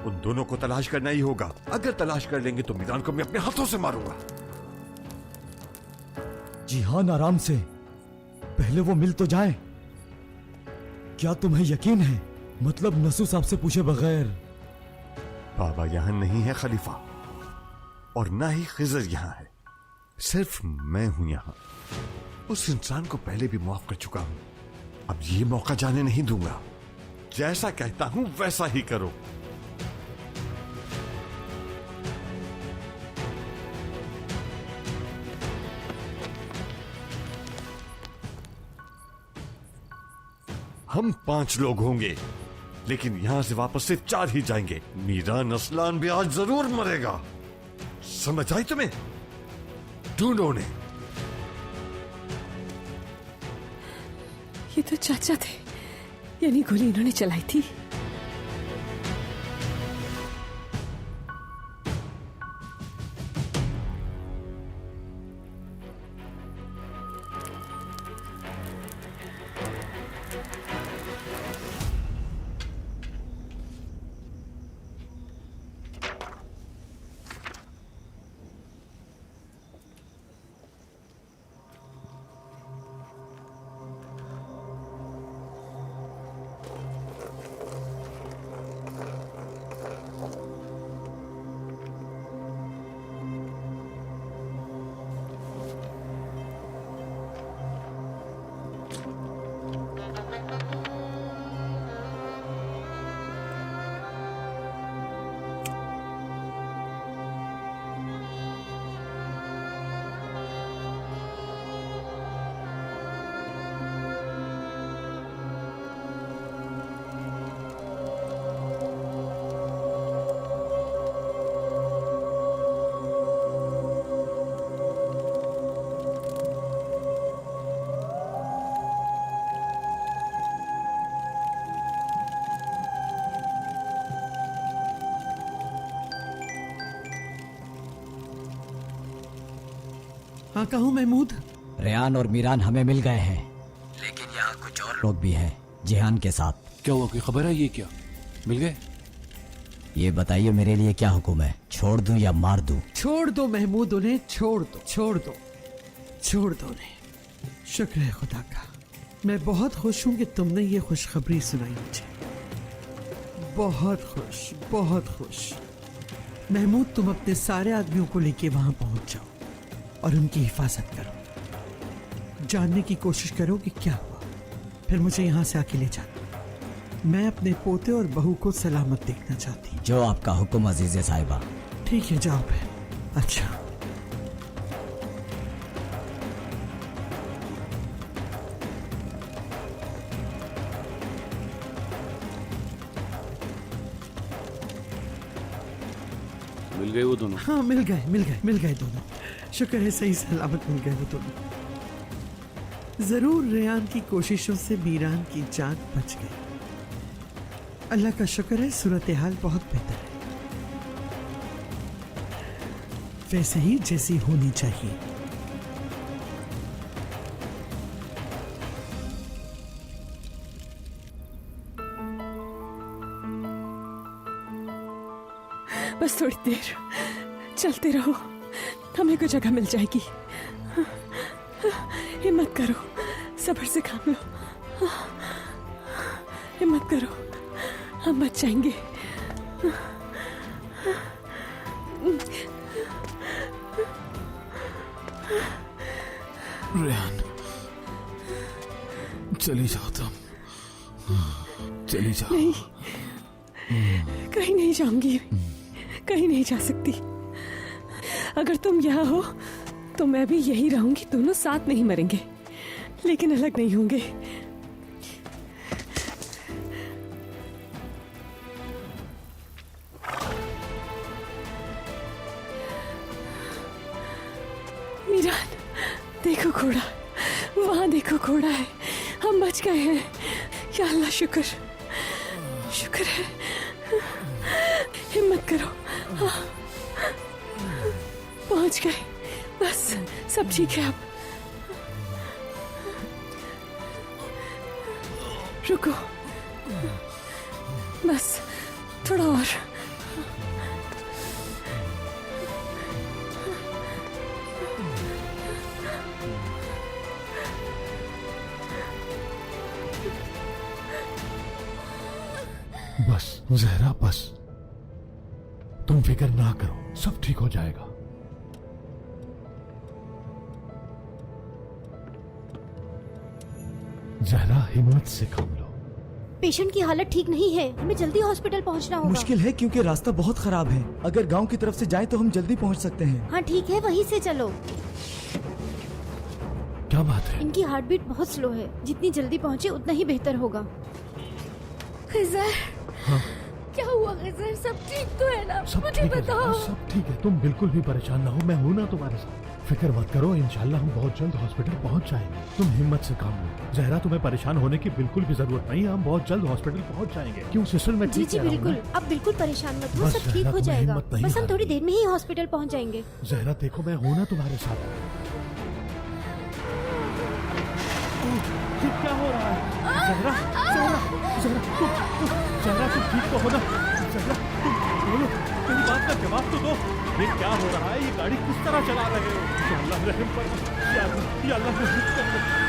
उन दोनों को तलाश करना ही होगा। अगर तलाश कर लेंगे तो मीरान को मैं अपने हाथों से मारूंगा। जिहान आराम से, पहले वो मिल तो जाए। क्या तुम्हें यकीन है? मतलब नसू साहब से पूछे बगैर? बाबा यहाँ नहीं है खलीफा, और ना ही खिजर यहाँ है, सिर्फ मैं हूं यहाँ। उस इंसान को पहले भी माफ कर चुका हूं, अब ये मौका जाने नहीं दूंगा। जैसा कहता हूं वैसा ही करो। हम 5 लोग होंगे, लेकिन यहां से वापस से 4 ही जाएंगे। मीरान असलान भी आज जरूर मरेगा, समझ आई तुम्हें? ढूंढो उन्हें। ये तो चाचा थे, यानी गोली इन्होंने चलाई थी। हाँ कहूँ महमूद? रेहान और मीरान हमें मिल गए हैं, लेकिन यहाँ कुछ और लोग भी हैं जिहान के साथ। क्या हुआ, कोई खबर है? ये क्या मिल गए? ये बताइए मेरे लिए क्या हुक्म है, छोड़ दूं या मार दूं? छोड़ दो महमूद, उन्हें छोड़ दो, छोड़ दो, छोड़ दो उन्हें। शुक्र है खुदा का, मैं बहुत खुश हूं कि तुमने ये खुशखबरी सुनाई मुझे। बहुत खुश, बहुत खुश। महमूद, तुम अपने सारे आदमियों को लेके वहां पहुंच जाओ और उनकी हिफाजत करो। जानने की कोशिश करो कि क्या हुआ, फिर मुझे यहाँ से आके ले जाना। मैं अपने पोते और बहू को सलामत देखना चाहती हूँ। जो आपका हुक्म अजीज़े साहिबा। ठीक है, जाओ फिर। अच्छा, मिल गए वो दोनों? हाँ मिल गए, मिल गए, मिल गए दोनों। शुक्र है सही सलामत मिल गए वो दोनों। जरूर रेहान की कोशिशों से मीरान की जान बच गई। अल्लाह का शुक्र है, सूरत हाल बहुत बेहतर है, वैसे ही जैसी होनी चाहिए। बस थोड़ी देर चलते रहो, हमें कोई जगह मिल जाएगी। हिम्मत करो, सब्र से काम लो, हिम्मत करो, हम बच जाएंगे। रेहान, चली जाओ तुम, चली जाओ। नहीं, कहीं नहीं जाऊंगी, कहीं नहीं जा सकती। अगर तुम यहाँ हो तो मैं भी यही रहूंगी, दोनों साथ नहीं मरेंगे लेकिन अलग नहीं होंगे। मीरान, देखो घोड़ा, वहां देखो घोड़ा है, हम बच गए हैं। या अल्लाह, शुक्र, शुक्र है। हिम्मत करो, हाँ, पहुंच गए, बस सब ठीक है अब। रुको, बस थोड़ा और। बस जहरा, बस तुम फिक्र ना करो, सब ठीक हो जाएगा। जहरा, हिम्मत से काम लो। पेशेंट की हालत ठीक नहीं है, हमें जल्दी हॉस्पिटल पहुंचना होगा। मुश्किल है क्योंकि रास्ता बहुत खराब है। अगर गांव की तरफ से जाएं तो हम जल्दी पहुंच सकते हैं। हाँ ठीक है, वहीं से चलो। क्या बात है? इनकी हार्ट बीट बहुत स्लो है, जितनी जल्दी पहुंचे उतना ही बेहतर होगा। खिज़र, हाँ? क्या हुआ खिज़र? सब ठीक तो है ना? सब मुझे ठीक है, बताओ। सब ठीक है, तुम बिल्कुल भी परेशान ना हो, मैं हूं ना तुम्हारे साथ। फिक्र मत करो, इंशाल्लाह हम बहुत जल्द हॉस्पिटल पहुंच जाएंगे। तुम हिम्मत से काम लो। जहरा, तुम्हें परेशान होने की बिल्कुल भी जरूरत नहीं है, हम बहुत जल्द हॉस्पिटल पहुंच जाएंगे। क्यों सिस्टर, मैं जी ठीक जी कह रहा हूं बिल्कुल, ना? आप बिल्कुल परेशान मत हो, बस सब ठीक जहरा, हो तुम्हें जाएगा। हिम्मत नहीं बस हम हारनी। थोड़ी देर में ही हॉस्पिटल पहुंच जाएंगे। जहरा देखो, मैं हूं ना तुम्हारे साथ। क्या हो रहा है? जहरा, जहरा, जहरा, जहरा, तुम ठीक तो हो ना? जहरा, तुम बोलो, मेरी बात का जवाब तो दो। ये क्या हो रहा है? ये गाड़ी किस तरह चला रहे हो? या अल्लाह रहम फरमा, या अल्लाह, या अल्लाह रहम फरमा।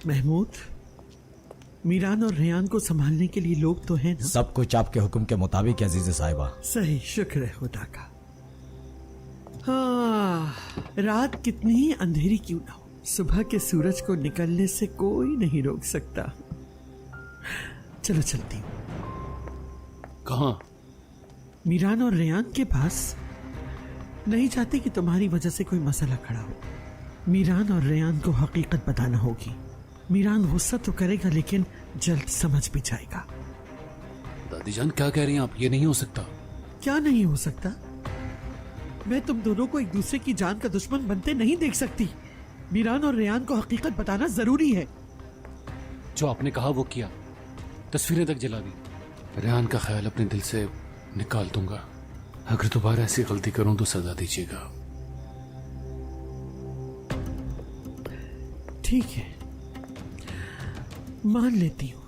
महमूद, मीरान और रेहान को संभालने के लिए लोग तो हैं ना? सब कुछ आपके हुक्म के मुताबिक है अजीज़े साहिबा। सही, शुक्र है खुदा का। हाँ, रात कितनी ही अंधेरी क्यों ना हो, सुबह के सूरज को निकलने से कोई नहीं रोक सकता। चलो चलती हूँ। कहाँ? मीरान और रेहान के पास। नहीं चाहते कि तुम्हारी वजह से कोई मसला खड़ा हो। मीरान और रेहान को हकीकत बताना होगी। मीरान गुस्सा तो करेगा लेकिन जल्द समझ भी जाएगा। दादी जान क्या कह रही हैं आप? ये नहीं हो सकता। क्या नहीं हो सकता? मैं तुम दोनों को एक दूसरे की जान का दुश्मन बनते नहीं देख सकती। मीरान और रेयान को हकीकत बताना जरूरी है। जो आपने कहा वो किया, तस्वीरें तक जला दी। रेहान का ख्याल अपने दिल से निकाल दूंगा। अगर दोबारा ऐसी गलती करूं तो सजा दीजिएगा। ठीक है, मान लेती हूँ,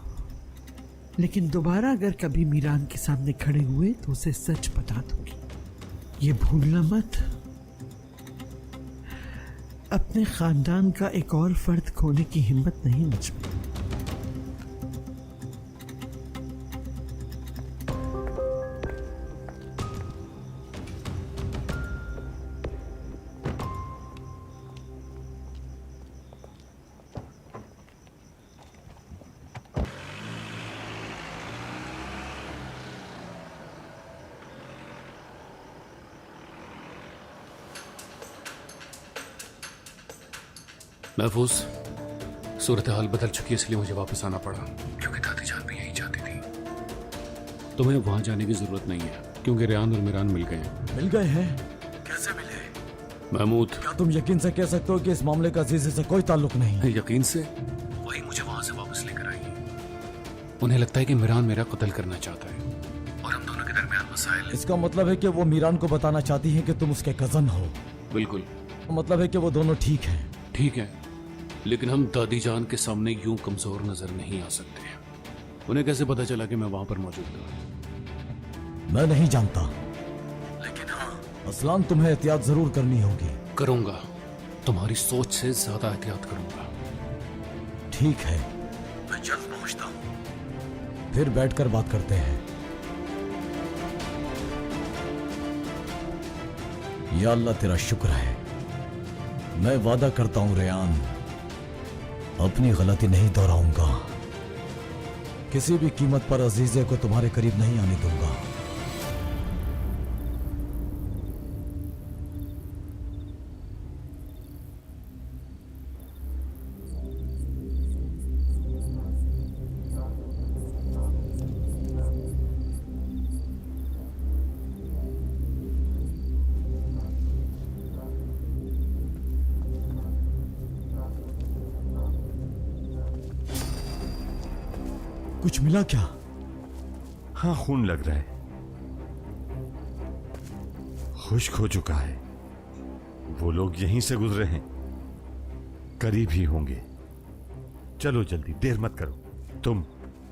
लेकिन दोबारा अगर कभी मीरान के सामने खड़े हुए तो उसे सच बता दूंगी। ये भूलना मत, अपने खानदान का एक और फर्द खोने की हिम्मत नहीं मुझ में। महफूज, सूरत हाल बदल चुकी है, इसलिए मुझे वापस आना पड़ा, क्योंकि दादी जान भी यही चाहती थी। तुम्हें वहां जाने की जरूरत नहीं है, क्योंकि रेयान और मीरान मिल गए हैं। मिल गए हैं? कैसे मिले? महमूद, क्या तुम यकीन से कह सकते हो कि इस मामले का अजीज से कोई ताल्लुक नहीं है? यकीन से? वही मुझे वहां से वापस लेकर आई है। उन्हें लगता है कि मीरान मेरा कत्ल करना चाहता है और हम दोनों के दरमियान मसाइल है। इसका मतलब है कि वो मीरान को बताना चाहती है कि तुम उसके कजन हो। बिल्कुल। मतलब है कि वो दोनों ठीक हैं। ठीक है, लेकिन हम दादी जान के सामने यूं कमजोर नजर नहीं आ सकते। उन्हें कैसे पता चला कि मैं वहां पर मौजूद था? मैं नहीं जानता, लेकिन हाँ, असलान तुम्हें एहतियात जरूर करनी होगी। करूंगा, तुम्हारी सोच से ज्यादा एहतियात करूंगा। ठीक है, मैं जल्द पहुंचता हूं, फिर बैठकर बात करते हैं। या अल्लाह तेरा शुक्र है। मैं वादा करता हूं रेयान, अपनी गलती नहीं दोहराऊंगा। किसी भी कीमत पर अजीजे को तुम्हारे करीब नहीं आने दूंगा। कुछ मिला क्या? हाँ, खून लग रहा है, खुश्क हो चुका है। वो लोग यहीं से गुजरे हैं, करीब ही होंगे। चलो जल्दी, देर मत करो। तुम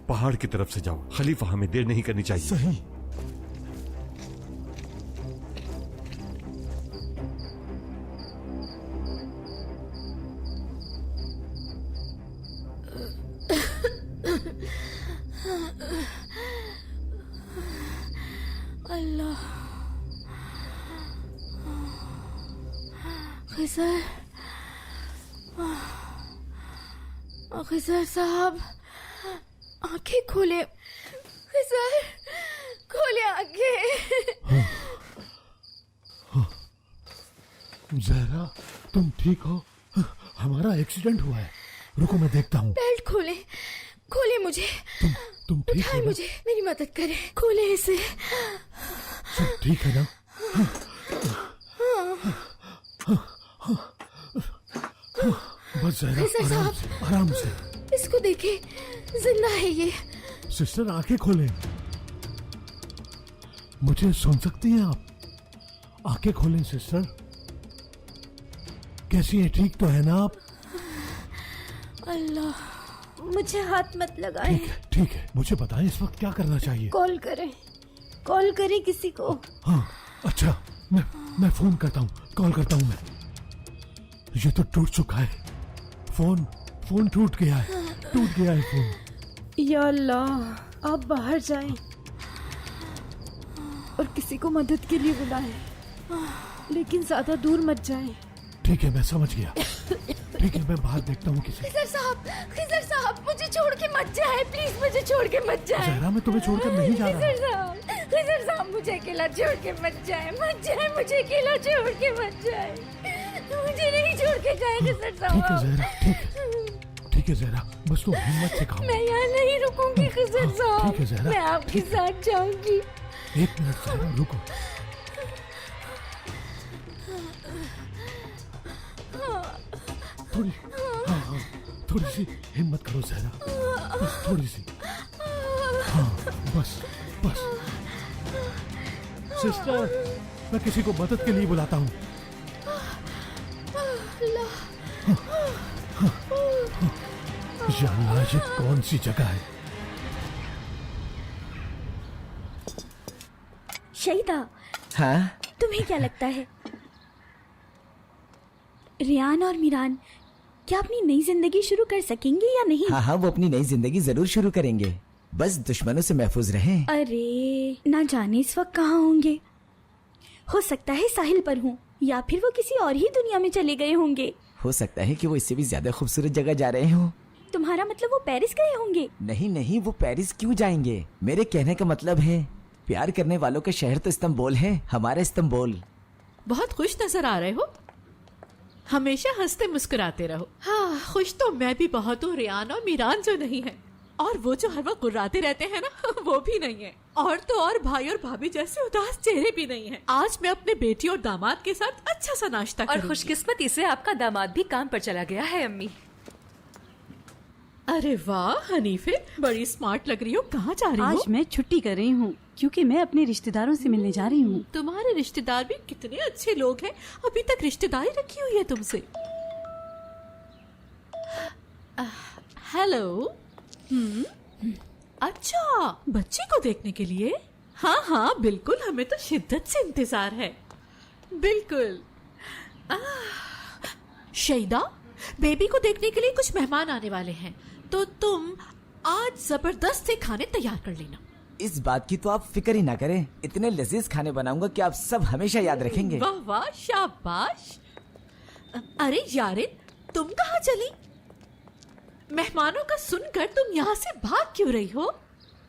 पहाड़ की तरफ से जाओ, खलीफा हमें देर नहीं करनी चाहिए। सही। अल्लाह, खिजर, खिजर साहब, आंखें खोले। खिजर, खोले आंखें। जहरा, तुम ठीक हो? हमारा एक्सीडेंट हुआ है। रुको, मैं देखता हूँ। बेल्ट खोले, खोले मुझे। तुम ठीक उठाए हो? मुझे, मेरी मदद करें, खोले इसे। सब ठीक है ना? बस जहरा, खिजर आराम साहब, से, आराम से। इसको देखे, जिंदा है ये। सिस्टर, आंखें खोलें। मुझे सुन सकती हैं आप? आंखें खोलें सिस्टर। कैसी हैं? ठीक तो है ना आप? अल्लाह, मुझे हाथ मत लगाएं। ठीक है, ठीक है। मुझे बताएं इस वक्त क्या करना चाहिए? कॉल करें, कॉल करें किसी को। हाँ, अच्छा, मैं फोन करता हूँ, कॉल करता हूँ मैं। ये तो टूट चुका है फोन टूट गया है, टूट गया है फोन। या अल्लाह, आप बाहर जाएं और किसी को मदद के लिए बुलाएं, लेकिन ज्यादा दूर मत जाएं। ठीक है, मैं समझ गया। ठीक है, मैं बाहर देखता हूँ किसी। खिजर साहब, मुझे छोड़ के मत जाए, प्लीज मुझे छोड़ के मत जाए। जहरा, मैं तुम्हें छोड़कर नहीं जा रहा। खिजर साहब, मुझे अकेला छोड़ के मत जाए, मुझे अकेला छोड़ के मत जाए, मुझे नहीं छोड़ के जाए खिजर साहब। ठीक है जहरा, ठीक है है जहरा, बस तुम हिम्मत से खाओ। मैं यहाँ नहीं रुकूंगी खजर साहब। ठीक है जहरा, मैं आपके साथ जाऊंगी। एक मिनट जहरा, रुको। थोड़ी, हाँ, थोड़ी सी हिम्मत करो जहरा, बस थोड़ी सी। हाँ, बस बस। सिस्टर, मैं किसी को मदद के लिए बुलाता हूँ। या अल्लाह, ये कौन सी जगह है? शहीदा, हाँ? तुम्हें क्या लगता है रियान और मीरान क्या अपनी नई जिंदगी शुरू कर सकेंगे या नहीं? हाँ हाँ, वो अपनी नई जिंदगी जरूर शुरू करेंगे, बस दुश्मनों से महफूज रहें। अरे ना जाने इस वक्त कहाँ होंगे। हो सकता है साहिल पर हों या फिर वो किसी और ही दुनिया में चले गए होंगे। हो सकता है कि वो इससे भी ज्यादा खूबसूरत जगह जा रहे हो। तुम्हारा मतलब वो पेरिस गए होंगे? नहीं नहीं, वो पेरिस क्यों जाएंगे? मेरे कहने का मतलब है प्यार करने वालों का शहर तो इस्तांबुल है, हमारा इस्तांबुल। बहुत खुश नजर आ रहे हो, हमेशा हंसते मुस्कुराते रहो। हाँ, खुश तो मैं भी बहुत हूँ। रियान और मीरान जो नहीं है, और वो जो हर वक्त गुर्राते रहते हैं ना, वो भी नहीं है। और तो और भाई और भाभी जैसे उदास चेहरे भी नहीं है। आज मैं अपने बेटी और दामाद के साथ अच्छा सा नाश्ता और करूंगी। खुशकिस्मती से आपका दामाद भी काम पर चला गया है अम्मी। अरे वाह हनीफे, बड़ी स्मार्ट लग रही हो। कहाँ जा रही हो? आज मैं छुट्टी कर रही हूँ क्योंकि मैं अपने रिश्तेदारों से मिलने जा रही हूँ। तुम्हारे रिश्तेदार भी कितने अच्छे लोग हैं, अभी तक रिश्तेदारी रखी हुई है तुमसे। हेलो। अच्छा, बच्ची को देखने के लिए? हाँ हाँ बिल्कुल, हमें तो शिद्दत से इंतजार है। बिल्कुल। शहीदा, बेबी को देखने के लिए कुछ मेहमान आने वाले हैं, तो तुम आज जबरदस्त से खाने तैयार कर लेना। इस बात की तो आप फिक्र ही ना करें, इतने लजीज खाने बनाऊंगा कि आप सब हमेशा याद रखेंगे। वाह वाह, शाबाश। अरे यारिन, तुम कहाँ चली? मेहमानों का सुनकर तुम यहाँ से भाग क्यों रही हो?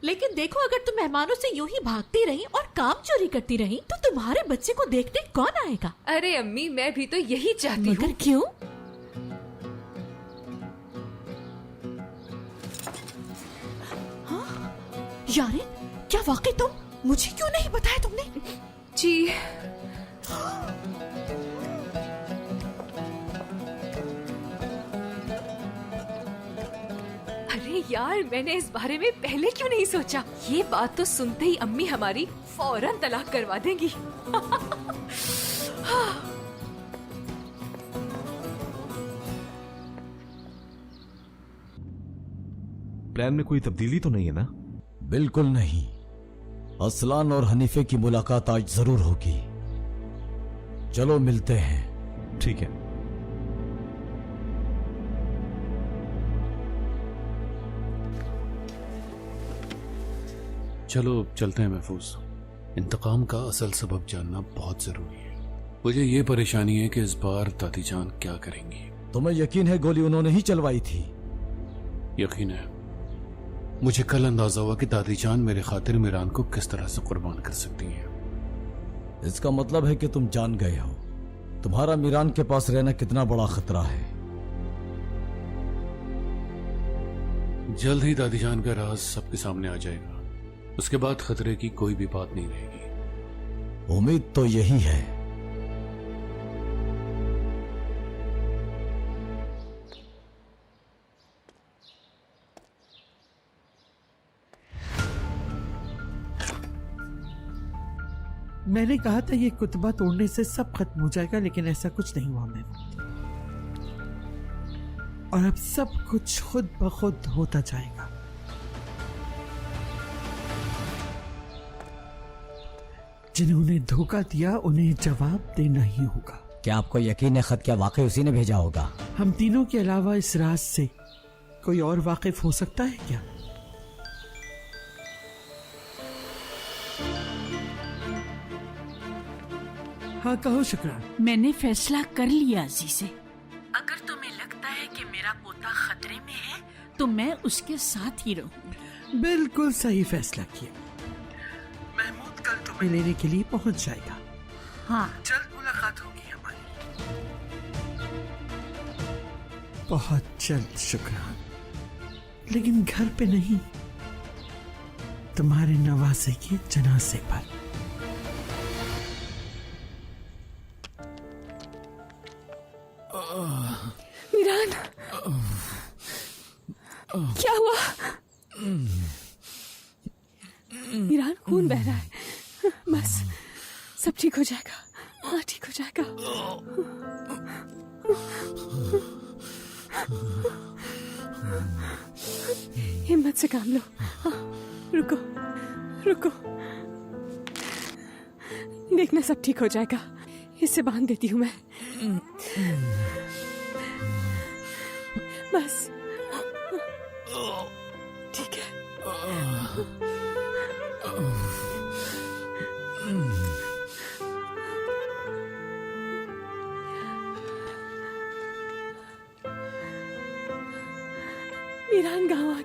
लेकिन देखो, अगर तुम मेहमानों से यूं ही भागती रही और काम चोरी करती रही तो तुम्हारे बच्चे को देखने कौन आएगा? अरे अम्मी, मैं भी तो यही चाहती हूँ। मगर क्यों? हाँ? यारिन, क्या वाकई तुम? मुझे क्यों नहीं बताया तुमने? जी, अरे यार, मैंने इस बारे में पहले क्यों नहीं सोचा? ये बात तो सुनते ही अम्मी हमारी फौरन तलाक करवा देंगी। प्लान में कोई तब्दीली तो नहीं है ना? बिल्कुल नहीं। असलान और हनीफे की मुलाकात आज जरूर होगी। चलो मिलते हैं। ठीक है। चलो चलते हैं महफूज। इंतकाम का असल सबब जानना बहुत जरूरी है। मुझे ये परेशानी है कि इस बार दादी जान क्या करेंगी। तुम्हें यकीन है गोली उन्होंने ही चलवाई थी? यकीन है। मुझे कल अंदाजा हुआ कि दादी जान मेरे खातिर मीरान को किस तरह से कुर्बान कर सकती हैं। इसका मतलब है कि तुम जान गए हो तुम्हारा मीरान के पास रहना कितना बड़ा खतरा है। जल्द ही दादी जान का राज सबके सामने आ जाएगा। उसके बाद खतरे की कोई भी बात नहीं रहेगी। उम्मीद तो यही है। मैंने कहा था ये कुतबा तोड़ने से सब खत्म हो जाएगा, लेकिन ऐसा कुछ नहीं हुआ मैंने। और अब सब कुछ खुद ब खुद होता जाएगा। जिन्होंने धोखा दिया उन्हें जवाब देना ही होगा। क्या आपको यकीन है खत क्या वाकई उसी ने भेजा होगा? हम तीनों के अलावा इस राज से कोई और वाकिफ हो सकता है क्या? हाँ कहो शुक्रान। मैंने फैसला कर लिया अजीज़े। अगर तुम्हें लगता है कि मेरा पोता खतरे में है तो मैं उसके साथ ही रहूंगी। बिल्कुल सही फैसला किया। महमूद कल तुम्हें लेने के लिए पहुंच जाएगा। हाँ, जल्द मुलाकात होगी हमारी। बहुत जल्द। शुक्रान। लेकिन घर पे नहीं, तुम्हारे नवासे के जनाजे पर। मीरान, क्या हुआ? मीरान, खून बह रहा है। बस सब ठीक हो जाएगा। हाँ, ठीक हो जाएगा। हिम्मत से काम लो। हाँ, रुको रुको, देखना सब ठीक हो जाएगा। इसे बांध देती हूँ मैं। बस ठीक है। मीरान गांव आ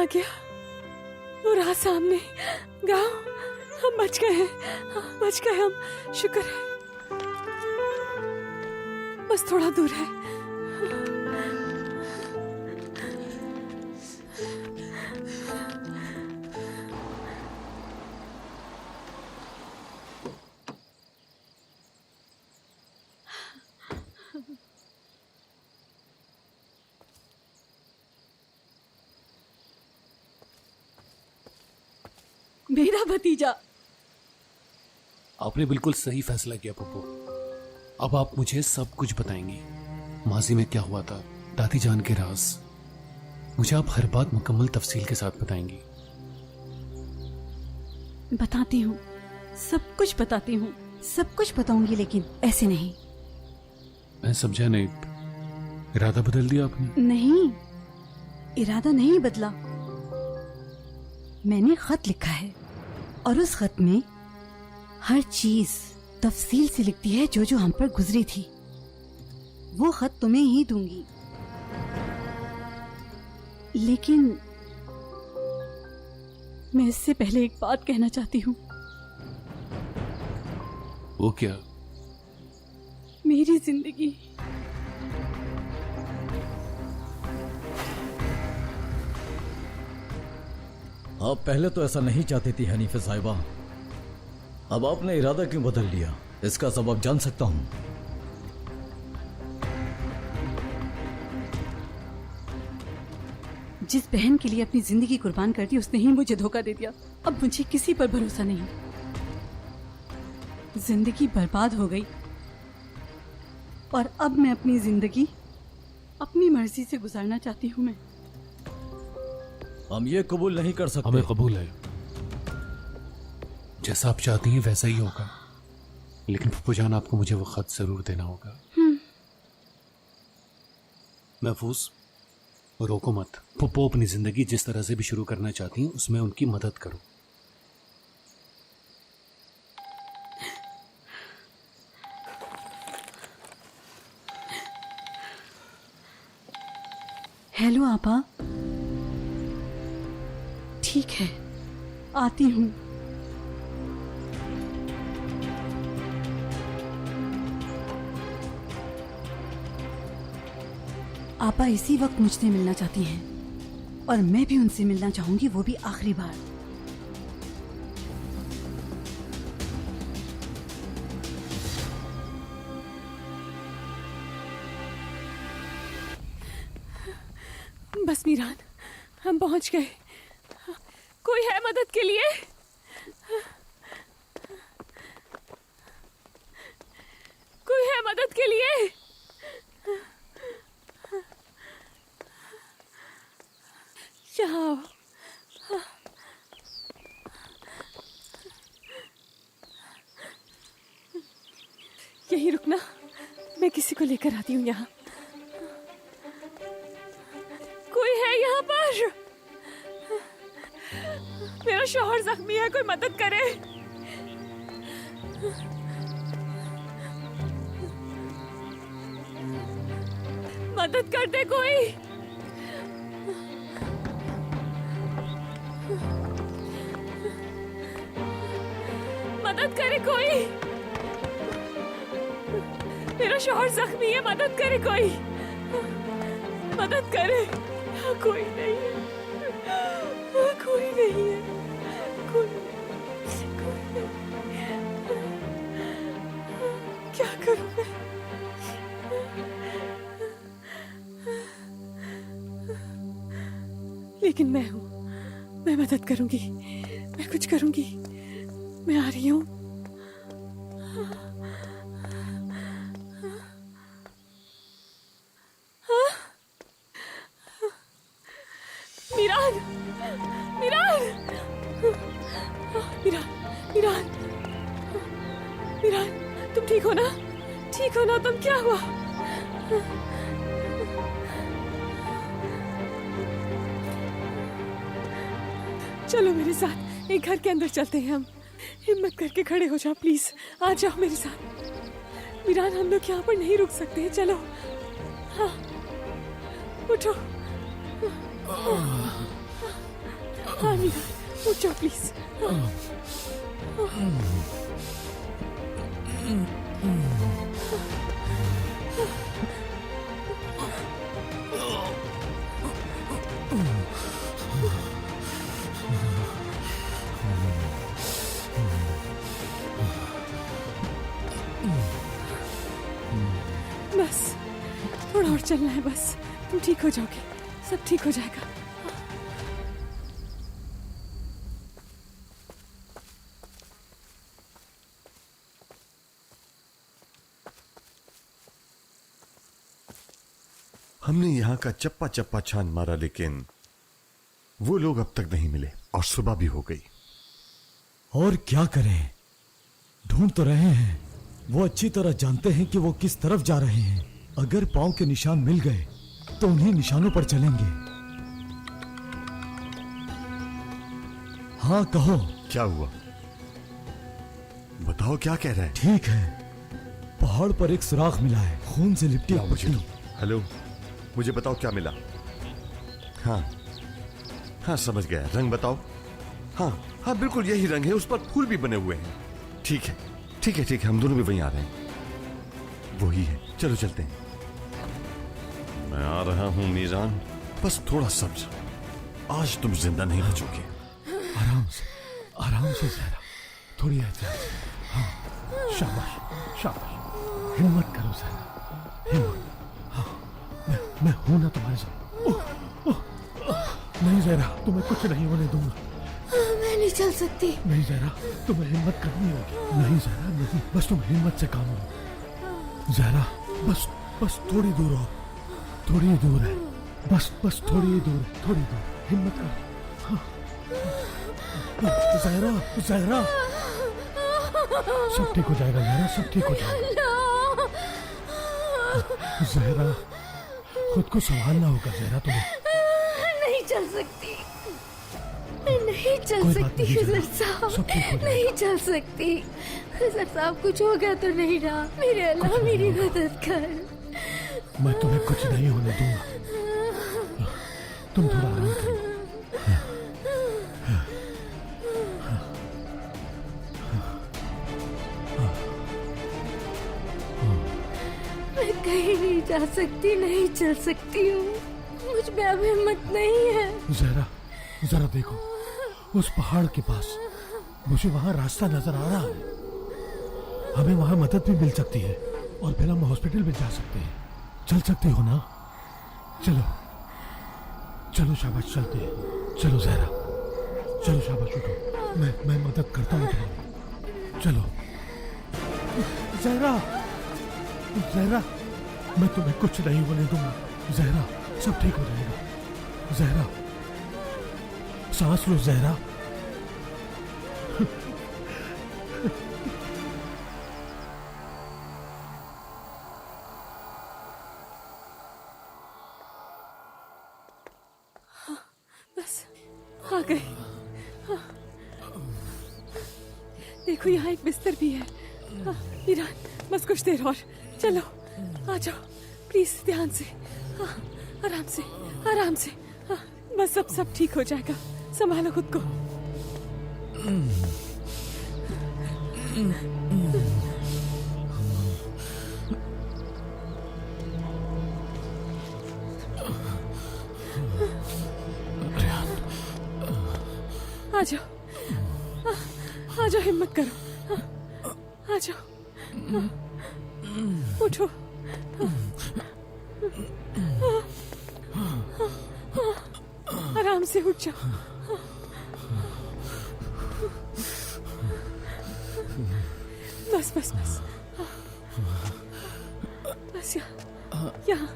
गया। वो रहा सामने गांव। हम बच गए हैं, बच गए हम। शुक्र है। बस थोड़ा दूर है। मेरा भतीजा। आपने बिल्कुल सही फैसला किया पप्पू। अब आप मुझे सब कुछ बताएंगी, माजी में क्या हुआ था, दादी जान के राज। मुझे आप हर बात मुकम्मल तफसील के साथ बताएंगी। बताती हूँ, सब कुछ बताती हूँ, सब कुछ बताऊंगी, लेकिन ऐसे नहीं। मैं समझा नहीं, इरादा बदल दिया आपने? नहीं, इरादा नहीं बदला। मैंने खत लिखा है और उस खत में हर चीज तफसील से लिखती है जो जो हम पर गुजरी थी। वो खत तुम्हें ही दूंगी, लेकिन मैं इससे पहले एक बात कहना चाहती हूँ। वो क्या? मेरी जिंदगी आप पहले तो ऐसा नहीं चाहती थी हनीफे साहिबा, अब आपने इरादा क्यों बदल लिया? इसका सबब जान सकता हूं? जिस बहन के लिए अपनी जिंदगी कुर्बान कर दी, उसने ही मुझे धोखा दे दिया। अब मुझे किसी पर भरोसा नहीं। जिंदगी बर्बाद हो गई और अब मैं अपनी जिंदगी अपनी मर्जी से गुजारना चाहती हूँ। मैं हम ये कबूल नहीं कर सकते। हमें कबूल है, जैसा आप चाहती हैं वैसा ही होगा, लेकिन पप्पू जान आपको मुझे वो खत जरूर देना होगा। महफूज, रोको मत। पप्पू अपनी जिंदगी जिस तरह से भी शुरू करना चाहती हैं उसमें उनकी मदद करो। हेलो आपा, ठीक है, आती हूँ। आपा इसी वक्त मुझसे मिलना चाहती हैं और मैं भी उनसे मिलना चाहूंगी, वो भी आखिरी बार। बस मीरान, हम पहुंच गए। कोई है मदद के लिए? कोई है मदद के लिए? जाओ। यहीं रुकना, मैं किसी को लेकर आती हूँ यहाँ। कोई है यहाँ पर? मेरा शौहर जख्मी है, कोई मदद करे। मदद कर दे कोई। मदद करे कोई। मेरा शौहर जख्मी है, मदद करे कोई। मदद करे। यहाँ कोई नहीं है, कोई नहीं है, कोई नहीं। क्या करूं मैं? लेकिन मैं हूं, मैं मदद करूंगी, मैं कुछ करूंगी, मैं आ रही हूं। मीरान, मीरान, मीरान, मीरान, मीरान, तुम ठीक हो ना? ठीक हो ना तुम? क्या हुआ? चलो मेरे साथ, एक घर के अंदर चलते हैं हम। हिम्मत करके खड़े हो जाओ प्लीज, आ जाओ मेरे साथ। मीरान, हम लोग यहाँ पर नहीं रुक सकते हैं, चलो। हाँ, उठो। हाँ मीरान, उठ जाओ प्लीज। बस थोड़ा और चलना है, बस तुम ठीक हो जाओगे, सब ठीक हो जाएगा। हमने यहाँ का चप्पा चप्पा छान मारा, लेकिन वो लोग अब तक नहीं मिले और सुबह भी हो गई। और क्या करें, ढूंढ तो रहे हैं। वो अच्छी तरह जानते हैं कि वो किस तरफ जा रहे हैं। अगर पांव के निशान मिल गए तो उन्हीं निशानों पर चलेंगे। हाँ कहो। क्या हुआ? बताओ, क्या कह रहे हैं? ठीक है, पहाड़ पर एक सुराख मिला है, खून से लिपटी एक पट्टी। हेलो, मुझे बताओ क्या मिला? हाँ हाँ, समझ गया। रंग बताओ। हाँ हाँ, बिल्कुल यही रंग है, उस पर फूल भी बने हुए हैं। ठीक है ठीक है ठीक है, हम दोनों भी वहीं आ रहे हैं। वही है, चलो चलते हैं। मैं आ रहा हूं मीरान, बस थोड़ा सब्र। आज तुम जिंदा नहीं बचोगे। आराम से जहरा, थोड़ी एहतियात से। हाँ, शाबाश शाबाश, हिम्मत करो जहरा, हिम्मत। हाँ, मैं हूं ना तुम्हारे साथ। नहीं जहरा, तुम्हें कुछ नहीं होने दूंगा। मैं नहीं चल सकती। नहीं जहरा, तुम्हें हिम्मत करनी होगी। नहीं जहरा नहीं, बस तुम हिम्मत से काम लो। जहरा, बस थोड़ी दूर हो, थोड़ी ही दूर है, बस थोड़ी ही दूर है, थोड़ी दूर। हिम्मत करो। हाँ। जहरा, जहरा, सब ठीक हो जाएगा जहरा, सब ठीक हो जाएगा। जहरा, खुद को संभालना होगा जहरा तुम्हें। नहीं चल सकती, नहीं चल सकती खजर साहब, नहीं चल सकती खजर साहब। कुछ हो गया तो नहीं रहा, मेरे अल्लाह मेरी मदद कर। मैं तुम्हें कुछ नहीं होने दूंगा, तुम थोड़ा आराम करो। मैं कहीं नहीं जा सकती, नहीं चल सकती हूँ, मुझ में अब हिम्मत नहीं है। जरा देखो, उस पहाड़ के पास मुझे वहां रास्ता नजर आ रहा है। हमें वहां मदद भी मिल सकती है और फिर हम हॉस्पिटल भी जा सकते हैं। चल सकती हो ना? चलो चलो, शाबाश, चलते हैं। चलो जहरा, चलो शाबाश, उठो। मैं मदद करता हूँ तुम्हारी। चलो जहरा, जहरा, मैं तुम्हें कुछ नहीं होने दूंगा। जहरा, सब ठीक हो जाएगा। जहरा, सांस लो जहरा। बस आ गए। हाँ। देखो यहाँ एक बिस्तर भी है। हाँ, ईरान, बस कुछ देर और, चलो आ जाओ प्लीज, ध्यान से। हाँ, आराम से, आराम से। हाँ, बस सब ठीक हो जाएगा, संभालो खुद को। आ जाओ, आ जाओ, हिम्मत करो, आ जाओ, उठो। आराम से उठ जाओ। बस बस बस बस, यहाँ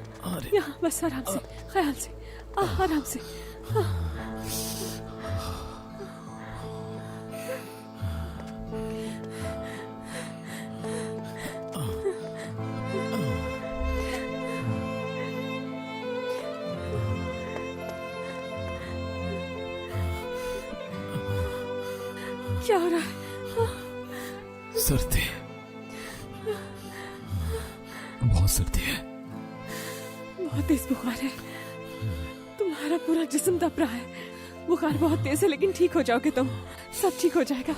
बस, आराम से, ख्याल से, आराम से। क्या हो रहा है? सर्दी, बहुत सर्दी है। बहुत तेज बुखार है, तुम्हारा पूरा जिस्म तप रहा है। बुखार बहुत तेज है, लेकिन ठीक हो जाओगे तुम, सब ठीक हो जाएगा।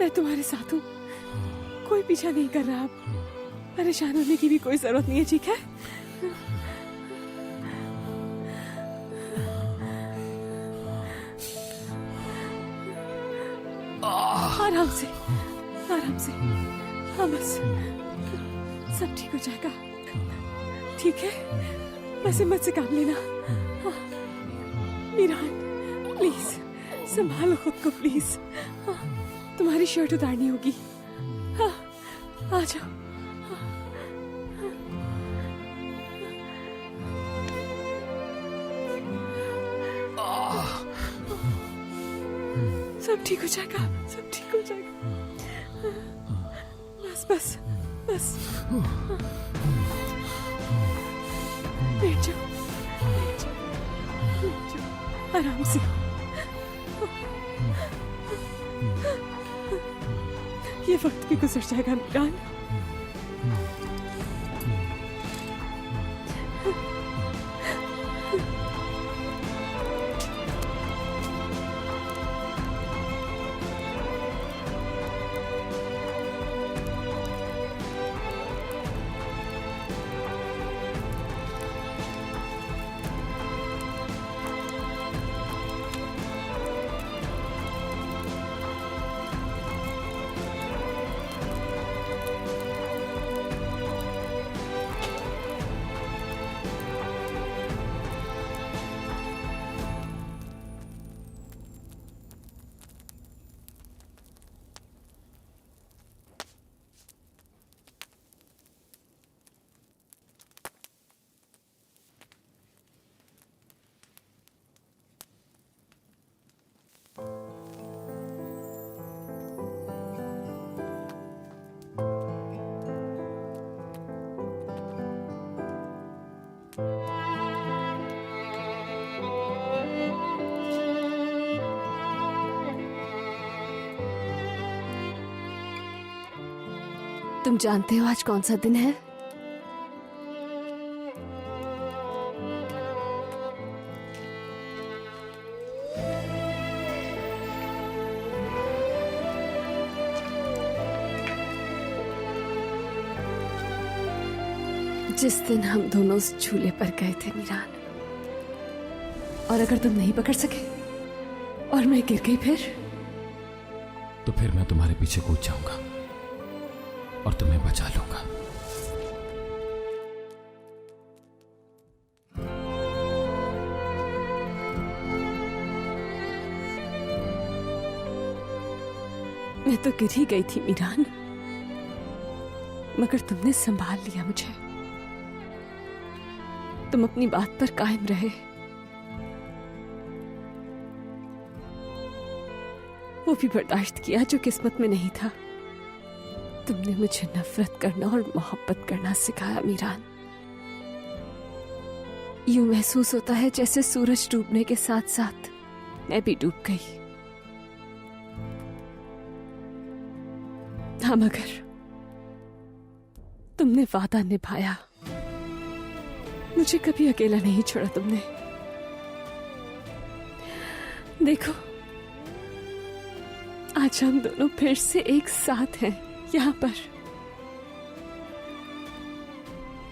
मैं तुम्हारे साथ हूँ, कोई पीछा नहीं कर रहा। आप परेशान होने की भी कोई जरूरत नहीं है, ठीक है? आराम से, आराम से, हाँ बस, सब ठीक हो जाएगा, ठीक है? बस हिम्मत से काम लेना। हाँ, मीरान, प्लीज संभालो खुद को, प्लीज। हाँ, तुम्हारी शर्ट उतारनी होगी। हाँ, आ जाओ। सब ठीक हो जाएगा, सब ठीक हो जाएगा। बस बस बस, बैठ जाओ, बैठ जाओ, बैठ जाओ, आराम से। ये वक्त भी गुजर जाएगा मीरान। तुम जानते हो आज कौन सा दिन है? जिस दिन हम दोनों उस झूले पर गए थे मीरान, और अगर तुम नहीं पकड़ सके और मैं गिर गई फिर? तो फिर मैं तुम्हारे पीछे कूद जाऊंगा और तुम्हें बचा लूंगा। मैं तो गिर ही गई थी मीरान, मगर तुमने संभाल लिया मुझे। तुम अपनी बात पर कायम रहे। वो भी बर्दाश्त किया जो किस्मत में नहीं था। तुमने मुझे नफरत करना और मोहब्बत करना सिखाया मीरान। यूं महसूस होता है जैसे सूरज डूबने के साथ साथ मैं भी डूब गई। हाँ, मगर तुमने वादा निभाया। मुझे कभी अकेला नहीं छोड़ा तुमने। देखो, आज हम दोनों फिर से एक साथ हैं यहाँ पर,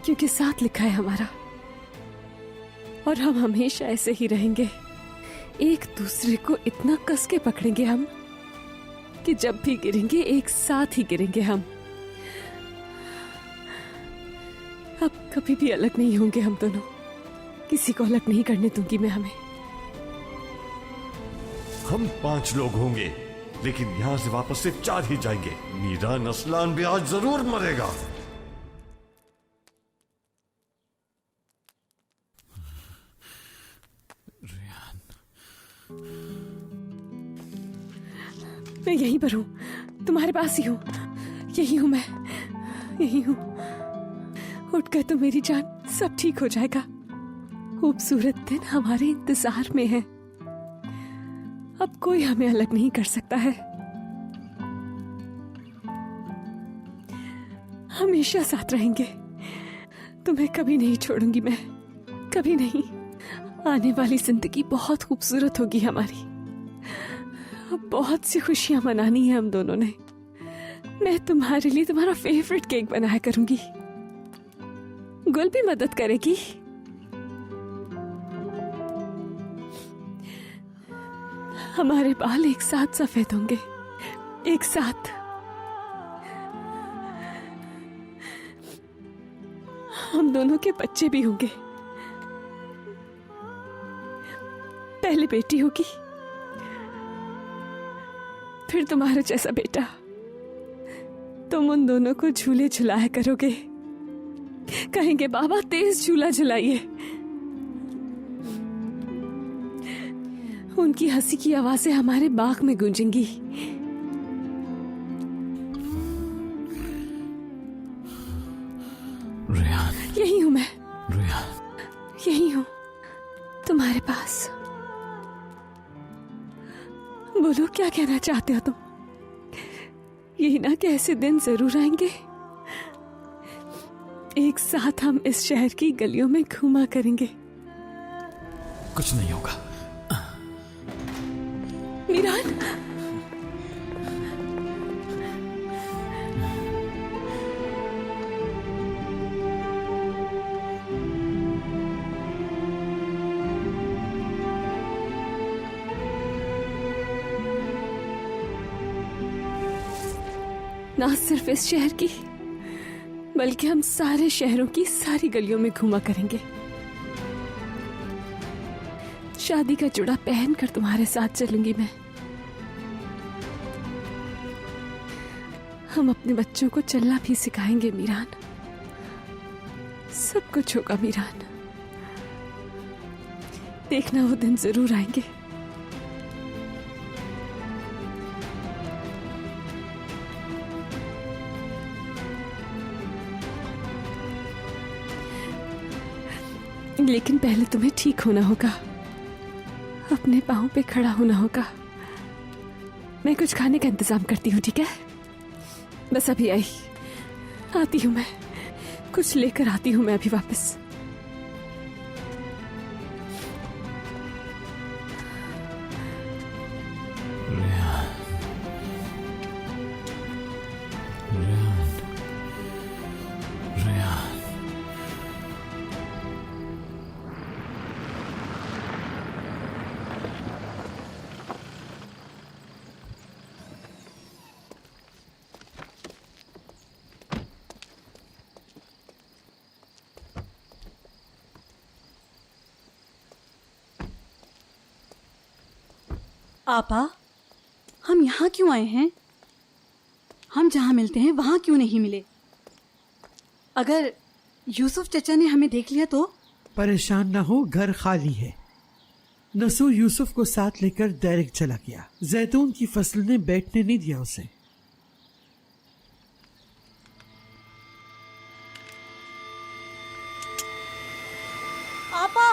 क्योंकि साथ लिखा है हमारा, और हम हमेशा ऐसे ही रहेंगे, एक दूसरे को इतना कस के पकड़ेंगे हम कि जब भी गिरेंगे एक साथ ही गिरेंगे हम। अब कभी भी अलग नहीं होंगे हम दोनों। किसी को अलग नहीं करने दूंगी मैं हमें। हम 5 लोग होंगे, लेकिन यहाँ से वापस सिर्फ 4 ही जाएंगे। मीरान असलान भी आज जरूर मरेगा। मैं यहीं पर हूँ, तुम्हारे पास ही हूँ। यही हूँ मैं, यही हूँ। उठ गए तो मेरी जान, सब ठीक हो जाएगा। खूबसूरत दिन हमारे इंतजार में है। अब कोई हमें अलग नहीं कर सकता है। हमेशा साथ रहेंगे। तुम्हें कभी नहीं छोड़ूंगी मैं, कभी नहीं। आने वाली जिंदगी बहुत खूबसूरत होगी हमारी। अब बहुत सी खुशियां मनानी है हम दोनों ने। मैं तुम्हारे लिए तुम्हारा फेवरेट केक बनाया करूंगी। गुल भी मदद करेगी। हमारे बाल एक साथ सफेद होंगे, एक साथ। हम दोनों के बच्चे भी होंगे। पहले बेटी होगी, फिर तुम्हारा जैसा बेटा। तुम उन दोनों को झूले झुलाया करोगे। कहेंगे बाबा तेज झूला झुलाइए। उनकी हंसी की आवाजें हमारे बाग में गूंजेंगी। रेहान, यही हूं मैं, रेहान, यही हूं तुम्हारे पास। बोलो क्या कहना चाहते हो तुम? यही ना कि ऐसे दिन जरूर आएंगे। एक साथ हम इस शहर की गलियों में घूमा करेंगे। कुछ नहीं होगा। मीरान, ना सिर्फ इस शहर की, बल्कि हम सारे शहरों की सारी गलियों में घूमा करेंगे। शादी का जुड़ा पहनकर तुम्हारे साथ चलूंगी मैं। हम अपने बच्चों को चलना भी सिखाएंगे मीरान। सब कुछ होगा मीरान। देखना वो दिन जरूर आएंगे। लेकिन पहले तुम्हें ठीक होना होगा, अपने पांव पे खड़ा होना होगा। मैं कुछ खाने का इंतजाम करती हूँ, ठीक है? बस अभी आती हूँ मैं। कुछ लेकर आती हूँ मैं अभी वापस। आपा, हम यहाँ क्यों आए हैं? हम जहाँ मिलते हैं वहाँ क्यों नहीं मिले? अगर यूसुफ चचा ने हमें देख लिया तो? परेशान ना हो, घर खाली है। नसू यूसुफ को साथ लेकर डायरेक्ट चला गया। जैतून की फसल ने बैठने नहीं दिया उसे। आपा,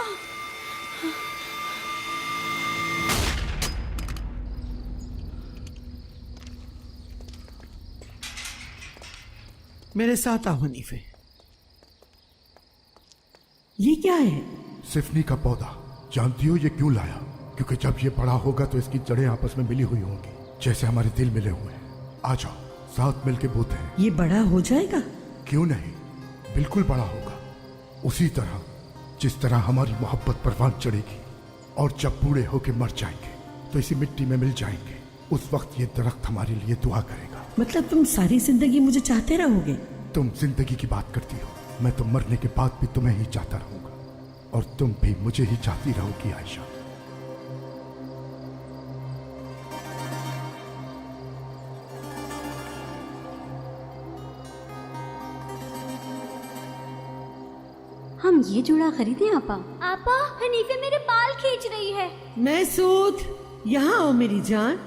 मेरे साथ आओ हनीफे। ये क्या है? सिफनी का पौधा। जानती हो ये क्यों लाया? क्योंकि जब ये बड़ा होगा तो इसकी जड़ें आपस में मिली हुई होंगी, जैसे हमारे दिल मिले हुए हैं। आ जाओ, साथ मिलके बोते हैं। ये बड़ा हो जाएगा? क्यों नहीं, बिल्कुल बड़ा होगा। उसी तरह जिस तरह हमारी मोहब्बत परवान चढ़ेगी। और जब बूढ़े होके मर जाएंगे तो इसी मिट्टी में मिल जाएंगे। उस वक्त ये दरख्त हमारे लिए दुआ करेगा। मतलब तुम सारी जिंदगी मुझे चाहते रहोगे? तुम जिंदगी की बात करती हो, मैं तो मरने के बाद भी तुम्हें ही चाहता रहूंगा और तुम भी मुझे ही चाहती रहोगी आयशा। हम ये जोड़ा खरीदें आपा? आपा, हनीफे मेरे बाल खींच रही है। मैसूद, यहाँ आओ मेरी जान।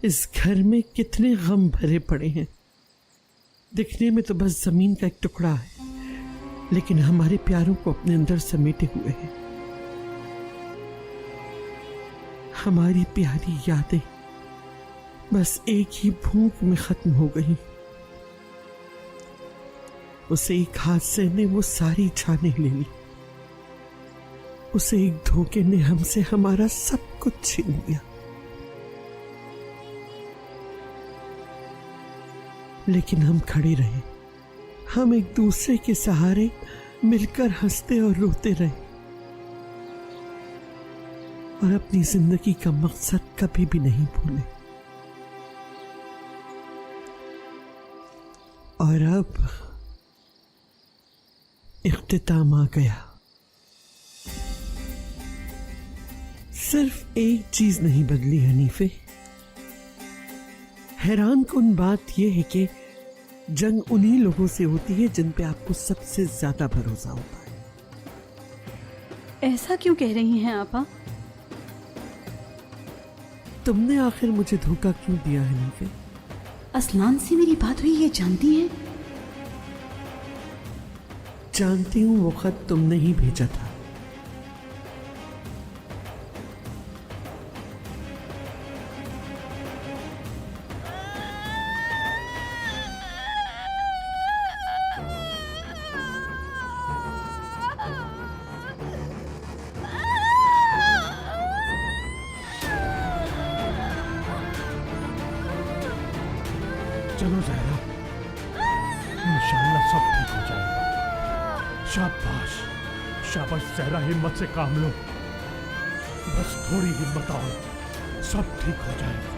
इस घर में कितने गम भरे पड़े हैं। दिखने में तो बस जमीन का एक टुकड़ा है, लेकिन हमारे प्यारों को अपने अंदर समेटे हुए है। हमारी प्यारी यादें बस एक ही भूख में खत्म हो गई। उसे एक हादसे ने वो सारी जानें ले ली। उसे एक धोखे ने हमसे हमारा सब कुछ छीन लिया। लेकिन हम खड़े रहे, हम एक दूसरे के सहारे मिलकर हंसते और रोते रहे और अपनी जिंदगी का मकसद कभी भी नहीं भूले। और अब इख्तिताम आ गया। सिर्फ एक चीज नहीं बदली हनीफे। हैरान कुन बात यह है कि जंग उन्हीं लोगों से होती है जिन पे आपको सबसे ज्यादा भरोसा होता है। ऐसा क्यों कह रही हैं आपा? तुमने आखिर मुझे धोखा क्यों दिया हनीफे? असलान से मेरी बात हुई, ये जानती हैं? जानती हूं, वो खत तुमने ही भेजा था। चलो जहरा, इंशाल्लाह सब ठीक हो जाएगा। शाबाश शाबाश जहरा, हिम्मत से काम लो, बस थोड़ी हिम्मत आओ, सब ठीक हो जाएगा।